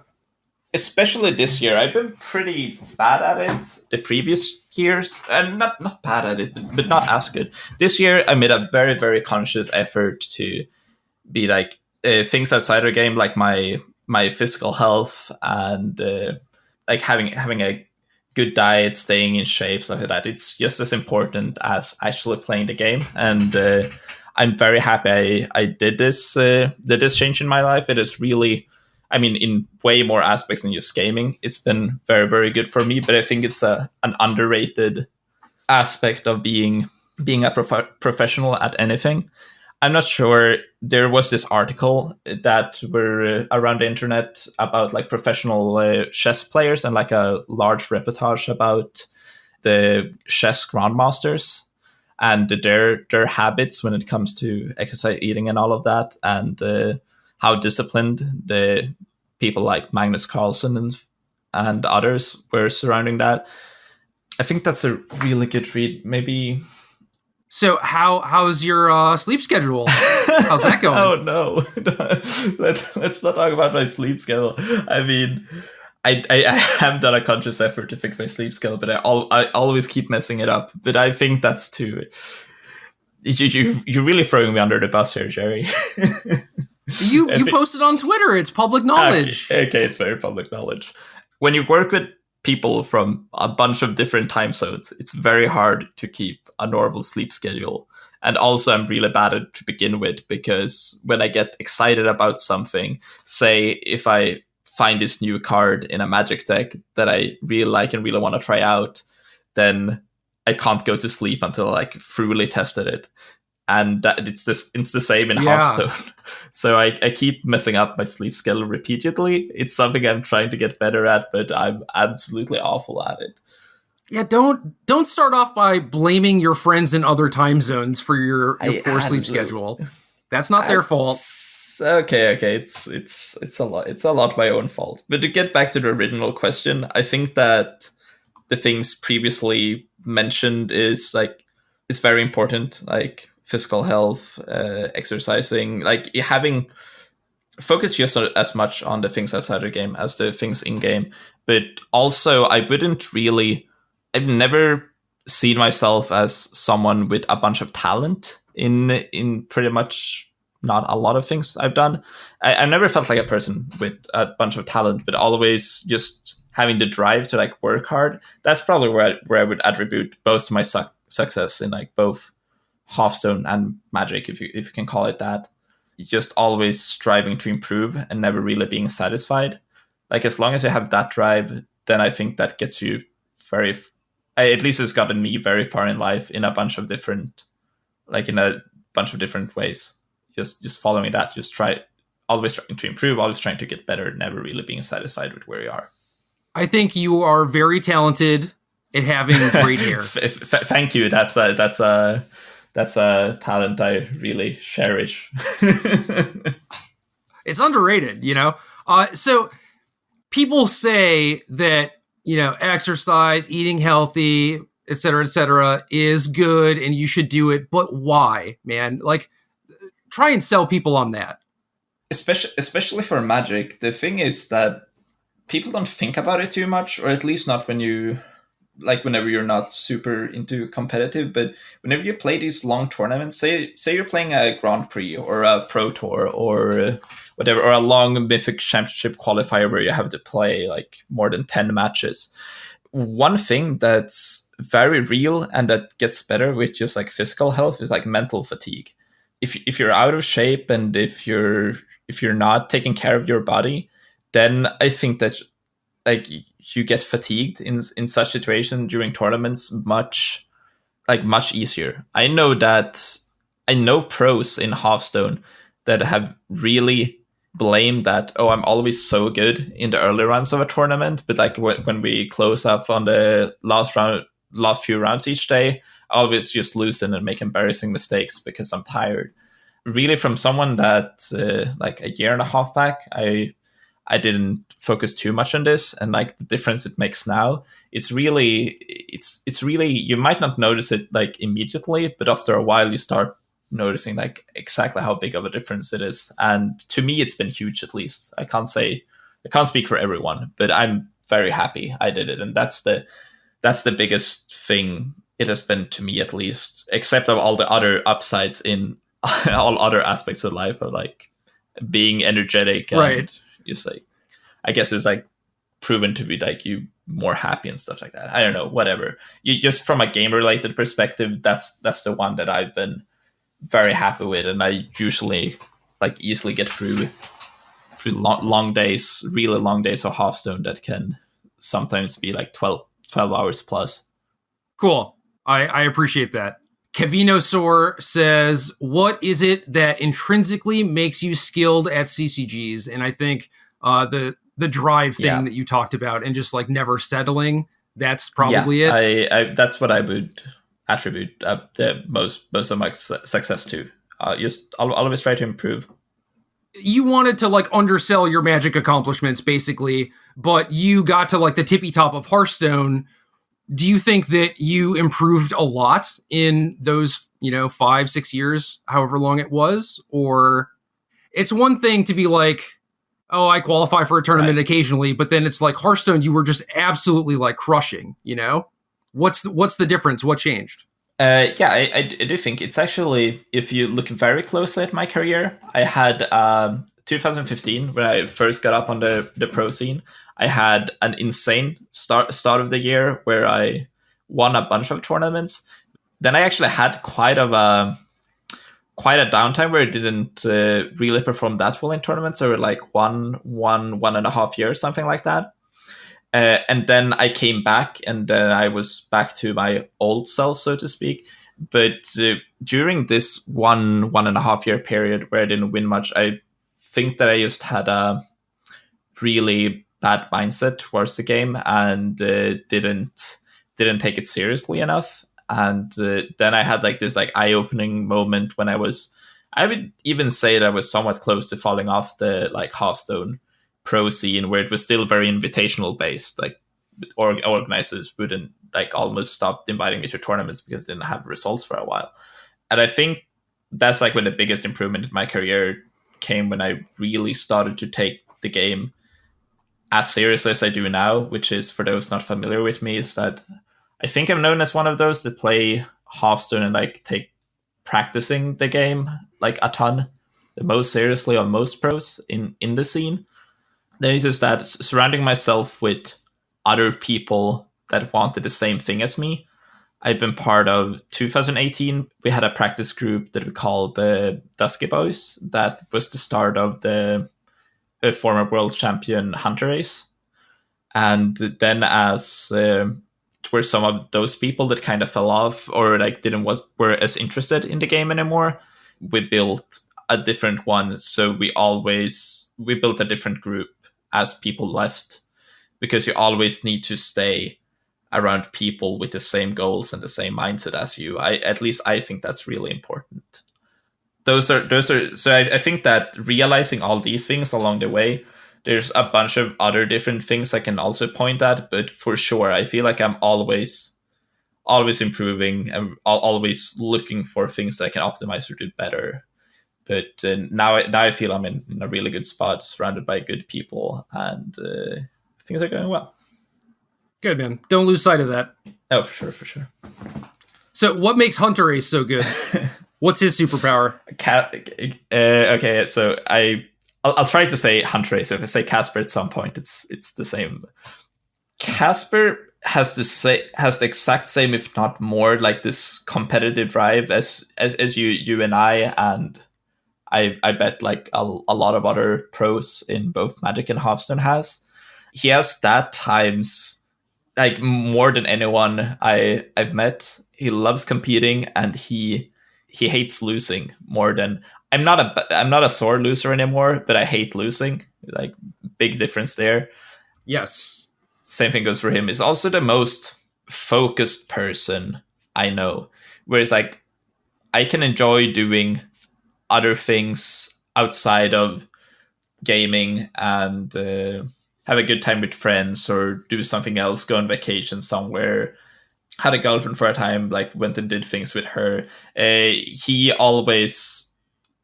Especially this year, I've been pretty bad at it. The previous years, and not bad at it, but not as good. This year, I made a very, very conscious effort to be like things outside of game, like my physical health and like having a good diet, staying in shape, stuff like that. It's just as important as actually playing the game. And I'm very happy I did this change in my life. It is really, I mean, in way more aspects than just gaming, it's been very, very good for me. But I think it's an underrated aspect of being a professional at anything. I'm not sure. There was this article that were around the internet about like professional chess players and like a large reportage about the chess grandmasters and their habits when it comes to exercise, eating, and all of that, and how disciplined the people like Magnus Carlsen and others were surrounding that. I think that's a really good read. Maybe. So how's your sleep schedule? How's that going? Oh no! Let's not talk about my sleep schedule. I mean, I have done a conscious effort to fix my sleep schedule, but I always keep messing it up. But I think that's too. You're really throwing me under the bus here, Gerry. You posted on Twitter. It's public knowledge. Okay, it's very public knowledge. When you work with people from a bunch of different time zones, it's very hard to keep a normal sleep schedule. And also, I'm really bad at it to begin with, because when I get excited about something, say if I find this new card in a Magic deck that I really like and really want to try out, then I can't go to sleep until I like thoroughly tested it. And it's the same in Hearthstone. So I keep messing up my sleep schedule repeatedly. It's something I'm trying to get better at, but I'm absolutely awful at it. Yeah, don't start off by blaming your friends in other time zones for your poor sleep schedule. That's not their fault. Okay. It's a lot my own fault. But to get back to the original question, I think that the things previously mentioned is very important, like physical health, exercising, like having focus just as much on the things outside the game as the things in game. But also, I've never seen myself as someone with a bunch of talent in pretty much not a lot of things I've done. I've never felt like a person with a bunch of talent, but always just having the drive to like work hard. That's probably where I would attribute most of my success in like both Hearthstone and Magic, if you can call it that. Just always striving to improve and never really being satisfied. Like as long as you have that drive, then I think that gets you at least it's gotten me very far in life in a bunch of different ways. Just following that, always trying to improve, always trying to get better, never really being satisfied with where you are. I think you are very talented at having great hair. Thank you. That's a talent I really cherish. It's underrated, you know? So people say that, you know, exercise, eating healthy, et cetera, is good and you should do it. But why, man? Like, try and sell people on that. Especially for Magic, the thing is that people don't think about it too much, or at least not whenever you're not super into competitive. But whenever you play these long tournaments, say you're playing a Grand Prix or a Pro Tour or whatever, or a long Mythic Championship qualifier where you have to play like more than 10 matches. One thing that's very real and that gets better with just like physical health is like mental fatigue. If you're out of shape and if you're not taking care of your body, then I think that like you get fatigued in such situations during tournaments much easier. I know pros in Hearthstone that have really blamed that, I'm always so good in the early rounds of a tournament, but like when we close up on the last few rounds each day, I always just loosen and make embarrassing mistakes because I'm tired. Really, from someone that like a year and a half back, I didn't focus too much on this, and like the difference it makes now, it's really you might not notice it like immediately, but after a while you start noticing like exactly how big of a difference it is. And to me, it's been huge. At least I can't speak for everyone, but I'm very happy I did it, and that's the biggest thing it has been to me, at least, except of all the other upsides in all other aspects of life, of like being energetic and right. Just like, I guess it's like proven to be like you more happy and stuff like that. I don't know, whatever. You just from a game related perspective, that's the one that I've been very happy with, and I usually like easily get through long days, really long days of Hearthstone that can sometimes be like 12 hours plus. Cool. I appreciate that. Kevinosaur says, what is it that intrinsically makes you skilled at CCGs? And I think the drive thing that you talked about and just like never settling, that's probably it. I that's what I would attribute the most of my success to. I'll always try to improve. You wanted to like undersell your Magic accomplishments basically, but you got to like the tippy top of Hearthstone. Do you think that you improved a lot in those, 5-6 years, however long it was? Or it's one thing to be like, oh, I qualify for a tournament occasionally, but then it's like Hearthstone, you were just absolutely like crushing, What's the difference? What changed? I do think it's actually, if you look very closely at my career, I had 2015, when I first got up on the pro scene, I had an insane start of the year where I won a bunch of tournaments. Then I actually had quite a downtime where I didn't really perform that well in tournaments, or like one and a half years, something like that. And then I came back, and then I was back to my old self, so to speak. But during this one and a half year period where I didn't win much, I think that I just had a really bad mindset towards the game and didn't take it seriously enough. And then I had like this like eye-opening moment when I would even say that I was somewhat close to falling off the like Hearthstone pro scene, where it was still very invitational based. Like organizers wouldn't like almost stopped inviting me to tournaments because they didn't have results for a while. And I think that's like when the biggest improvement in my career came, when I really started to take the game as seriously as I do now, which is, for those not familiar with me, is that I think I'm known as one of those that play Hearthstone and like take practicing the game like a ton, the most seriously on most pros in the scene. Then it's just that surrounding myself with other people that wanted the same thing as me. I've been part of 2018. We had a practice group that we called the Dusky Boys. That was the start of the former world champion Hunter race. And then as were some of those people that kind of fell off or like were as interested in the game anymore, we built a different one. So we built a different group as people left, because you always need to stay around people with the same goals and the same mindset as you. At least I think that's really important. Those are so I think that realizing all these things along the way, there's a bunch of other different things I can also point at, but for sure I feel like I'm always improving and always looking for things that I can optimize or do better. But now I feel I'm in a really good spot, surrounded by good people, and things are going well. Good, man. Don't lose sight of that. Oh, for sure. So what makes Hunter Ace so good? What's his superpower? Okay, so I'll try to say Hunter Ace. If I say Casper at some point, it's the same. Casper has the exact same, if not more, like this competitive drive as you and I, and I bet like a lot of other pros in both Magic and Hearthstone has. He has that times like more than anyone I've met. He loves competing, and he hates losing more than I'm not a sore loser anymore, but I hate losing. Like, big difference there. Yes. Same thing goes for him. He's also the most focused person I know. Whereas like I can enjoy doing other things outside of gaming and have a good time with friends or do something else, go on vacation somewhere. Had a girlfriend for a time, like went and did things with her. He always,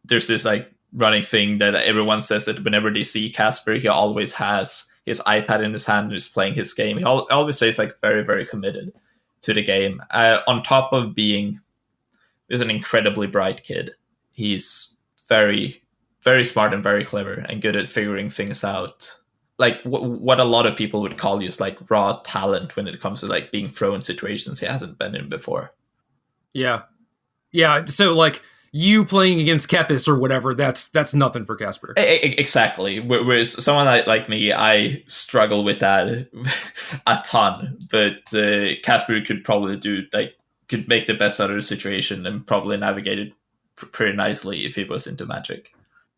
there's this like running thing that everyone says that whenever they see Casper, he always has his iPad in his hand and is playing his game. He always says like very, very committed to the game. On top of being, he's an incredibly bright kid. He's very, very smart and very clever and good at figuring things out. Like what a lot of people would call just like raw talent when it comes to like being thrown in situations he hasn't been in before. Yeah. So like you playing against Kethis or whatever, that's nothing for Casper. Exactly. Whereas someone like me, I struggle with that a ton. But Casper could could make the best out of the situation and probably navigate it pretty nicely if he was into Magic.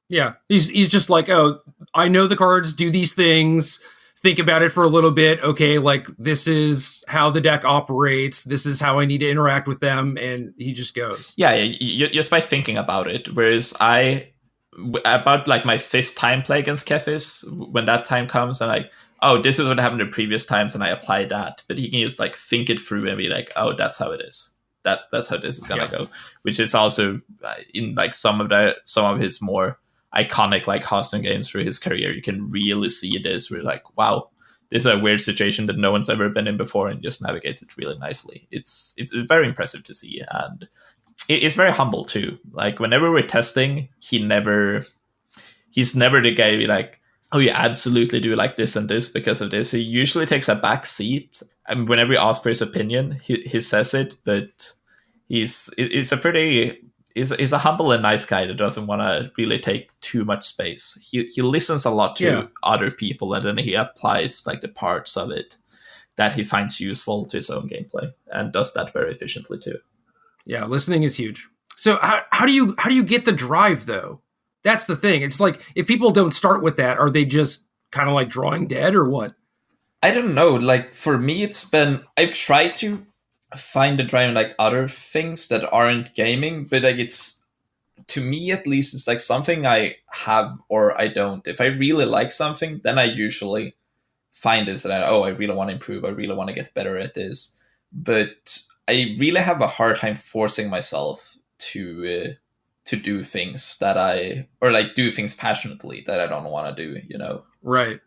Yeah, he's just like, oh, I know the cards do these things. Think about it for a little bit. Okay, like this is how the deck operates. This is how I need to interact with them, and he just goes. Yeah, just by thinking about it. Whereas about like my 5th time play against Kefis, when that time comes, I'm like, oh, this is what happened the previous times, and I apply that. But he can just like think it through and be like, oh, that's how it is. That's how this is gonna go. Which is also in like some of his more iconic like Hearthstone games through his career. You can really see this. We're like, wow, this is a weird situation that no one's ever been in before, and just navigates it really nicely. It's very impressive to see, and it's very humble too. Like whenever we're testing, he's never the guy to be like, oh, you absolutely do like this and this because of this. He usually takes a back seat, and whenever we ask for his opinion, he says it. But he's a humble and nice guy that doesn't want to really take too much space. He listens a lot to other people, and then he applies like the parts of it that he finds useful to his own gameplay, and does that very efficiently too. Yeah, listening is huge. So how do you get the drive though? That's the thing. It's like if people don't start with that, are they just kind of like drawing dead or what? I don't know. Like for me, I've tried to find the drive in like other things that aren't gaming, but like it's, to me at least, it's like something I have or I don't. If I really like something, then I usually find this that I really want to improve. I really want to get better at this. But I really have a hard time forcing myself to do things do things passionately that I don't want to do, you know? Right.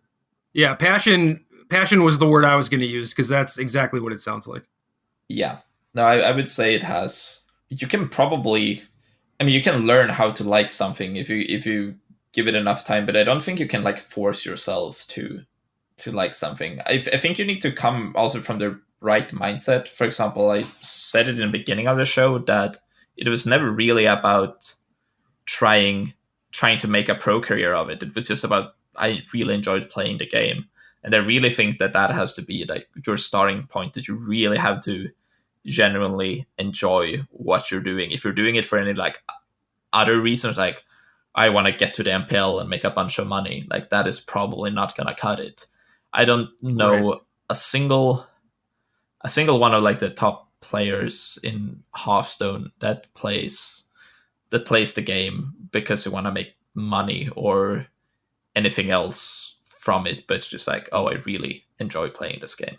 Yeah. Passion was the word I was going to use, because that's exactly what it sounds like. Yeah. No, I would say it has. You can probably, you can learn how to like something if you give it enough time, but I don't think you can like force yourself to like something. I think you need to come also from the right mindset. For example, I said it in the beginning of the show that it was never really about trying to make a pro career of it. It was just about, I really enjoyed playing the game. And I really think that has to be like your starting point, that you really have to genuinely enjoy what you're doing. If you're doing it for any like other reasons, like I want to get to the MPL and make a bunch of money, like that is probably not going to cut it. I don't know a single one of like the top players in Hearthstone that plays the game because they want to make money or anything else from it, but just like, oh, I really enjoy playing this game.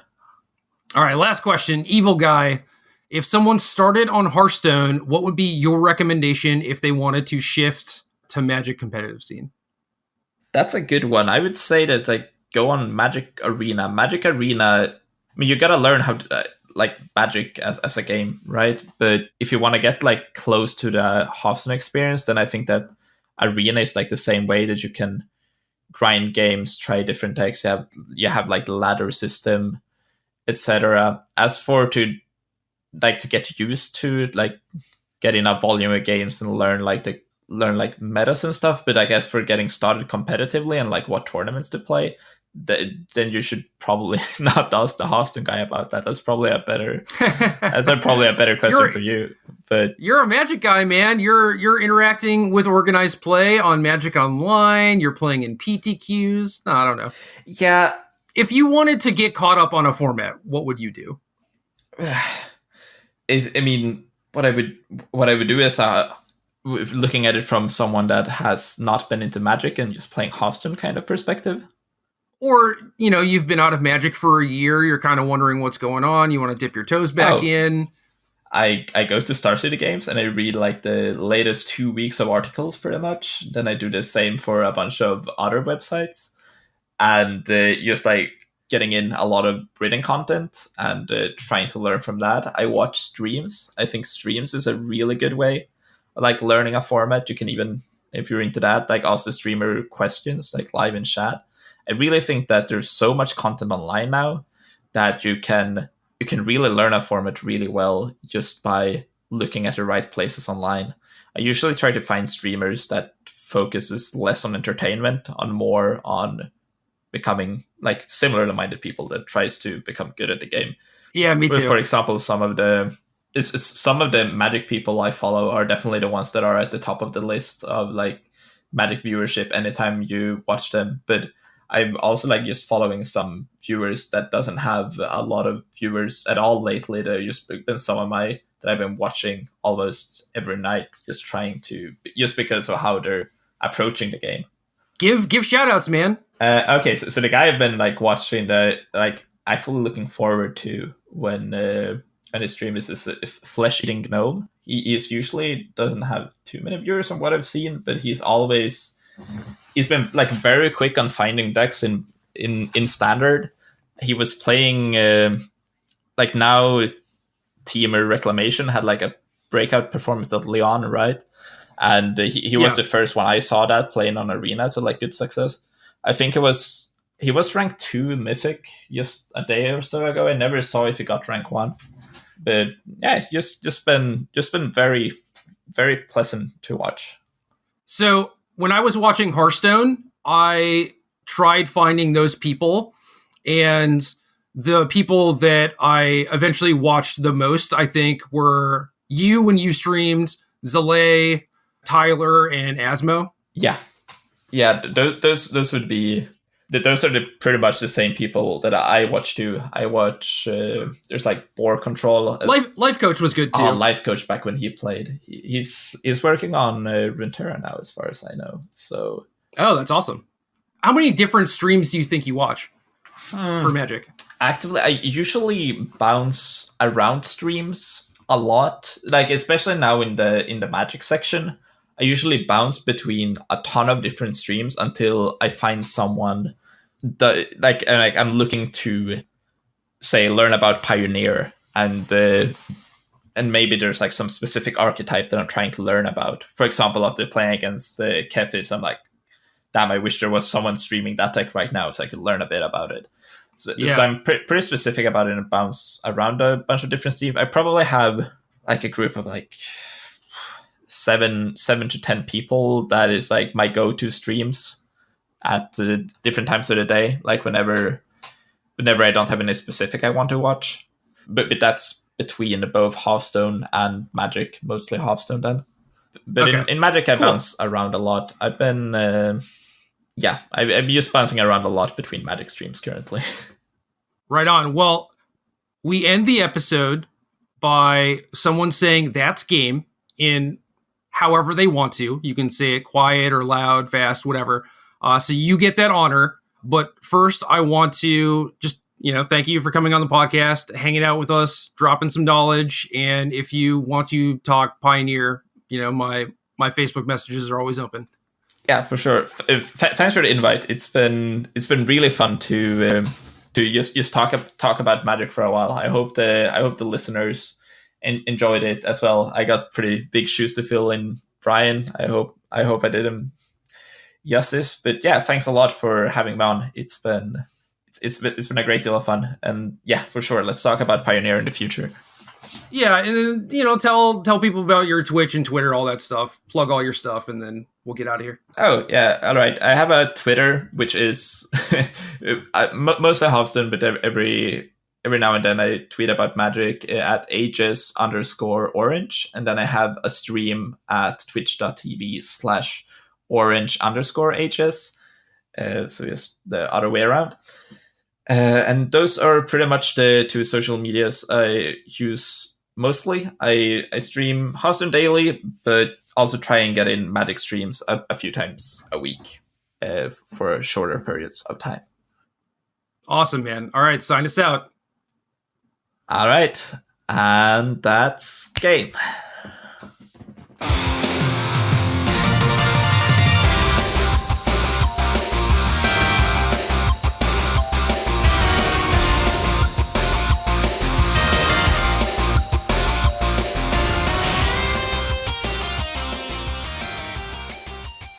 All right, last question. Evil guy, if someone started on Hearthstone, what would be your recommendation if they wanted to shift to Magic competitive scene? That's a good one. I would say that like go on Magic Arena. Magic Arena, you gotta learn how to like Magic as a game, right? But if you want to get like close to the Hearthstone experience, then I think that Arena is like the same way that you can grind games, try different decks. You have like the ladder system, etc. As for to get used to like getting a volume of games and learn metas and stuff, but I guess for getting started competitively and like what tournaments to play, then you should probably not ask the Hearthstone guy about that. That's probably a better question for you. But you're a Magic guy, man. You're interacting with organized play on Magic Online. You're playing in PTQs. No, I don't know. Yeah. If you wanted to get caught up on a format, what would you do? What I would do is looking at it from someone that has not been into Magic and just playing Hearthstone kind of perspective. Or, you've been out of Magic for a year. You're kind of wondering what's going on. You want to dip your toes back in. I go to Star City Games and I read like the latest 2 weeks of articles pretty much. Then I do the same for a bunch of other websites. And just like getting in a lot of written content and trying to learn from that. I watch streams. I think streams is a really good way of like learning a format. You can even, if you're into that, like ask the streamer questions like live in chat. I really think that there's so much content online now that you can really learn a format really well just by looking at the right places online. I usually try to find streamers that focuses less on entertainment, on more on becoming like similar minded people that tries to become good at the game. Yeah, me too. For example, some of the some of the Magic people I follow are definitely the ones that are at the top of the list of like Magic viewership anytime you watch them. But I'm also like just following some viewers that doesn't have a lot of viewers at all lately. They're just been some of my that I've been watching almost every night, just trying to just because of how they're approaching the game. Give shout outs, man. Okay, so the guy I've been like watching the like actually looking forward to when his stream is this flesh eating gnome. He's usually doesn't have too many viewers from what I've seen, but he's been like very quick on finding decks in standard. He was playing like now Teamer Reclamation had like a breakout performance of Leon, right? And he was the first one I saw that playing on Arena to like good success. I think he was ranked 2 Mythic just a day or so ago. I never saw if he got rank 1, but yeah, just been very very pleasant to watch. So when I was watching Hearthstone, I tried finding those people, and the people that I eventually watched the most, I think, were you when you streamed, Zalay, Tyler, and Asmo. Yeah, those would be those are pretty much the same people that I watch too. I watch there's like Boar Control. Life Coach was good too. Life Coach back when he played. He's working on Runeterra now, as far as I know. So that's awesome. How many different streams do you think you watch for Magic? Actively, I usually bounce around streams a lot. Like especially now in the Magic section, I usually bounce between a ton of different streams until I find someone that like I'm looking to say learn about Pioneer and maybe there's like some specific archetype that I'm trying to learn about. For example, after playing against the Kefis, I'm like, damn, I wish there was someone streaming that deck right now so I could learn a bit about it. So I'm pretty specific about it and bounce around a bunch of different streams. I probably have like a group of like 7 to 10 people that is like my go-to streams at different times of the day, like whenever I don't have any specific I want to watch, but that's between both Hearthstone and Magic, mostly Hearthstone then. But in Magic I bounce around a lot. I've been I'm just bouncing around a lot between Magic streams currently. Right on. Well, we end the episode by someone saying that's game in however they want to. You can say it quiet or loud, fast, whatever. So you get that honor. But first, I want to just, thank you for coming on the podcast, hanging out with us, dropping some knowledge. And if you want to talk Pioneer, my Facebook messages are always open. Yeah, for sure. Thanks for the invite. It's been really fun to just talk about Magic for a while. I hope the listeners enjoyed it as well. I got pretty big shoes to fill in Brian. I hope I did him justice. But yeah, thanks a lot for having me on. It's been a great deal of fun. And yeah, for sure, let's talk about Pioneer in the future. Yeah, and then tell people about your Twitch and Twitter, all that stuff. Plug all your stuff, and then we'll get out of here. Oh yeah, all right. I have a Twitter, which is mostly Hearthstone, but every now and then I tweet about Magic at ages_orange, and then I have a stream at twitch.tv/orange_ages. So just the other way around. And those are pretty much the 2 social medias I use mostly. I stream Hearthstone daily, but also try and get in Magic streams a few times a week for shorter periods of time. Awesome, man. All right, sign us out. All right, and that's game.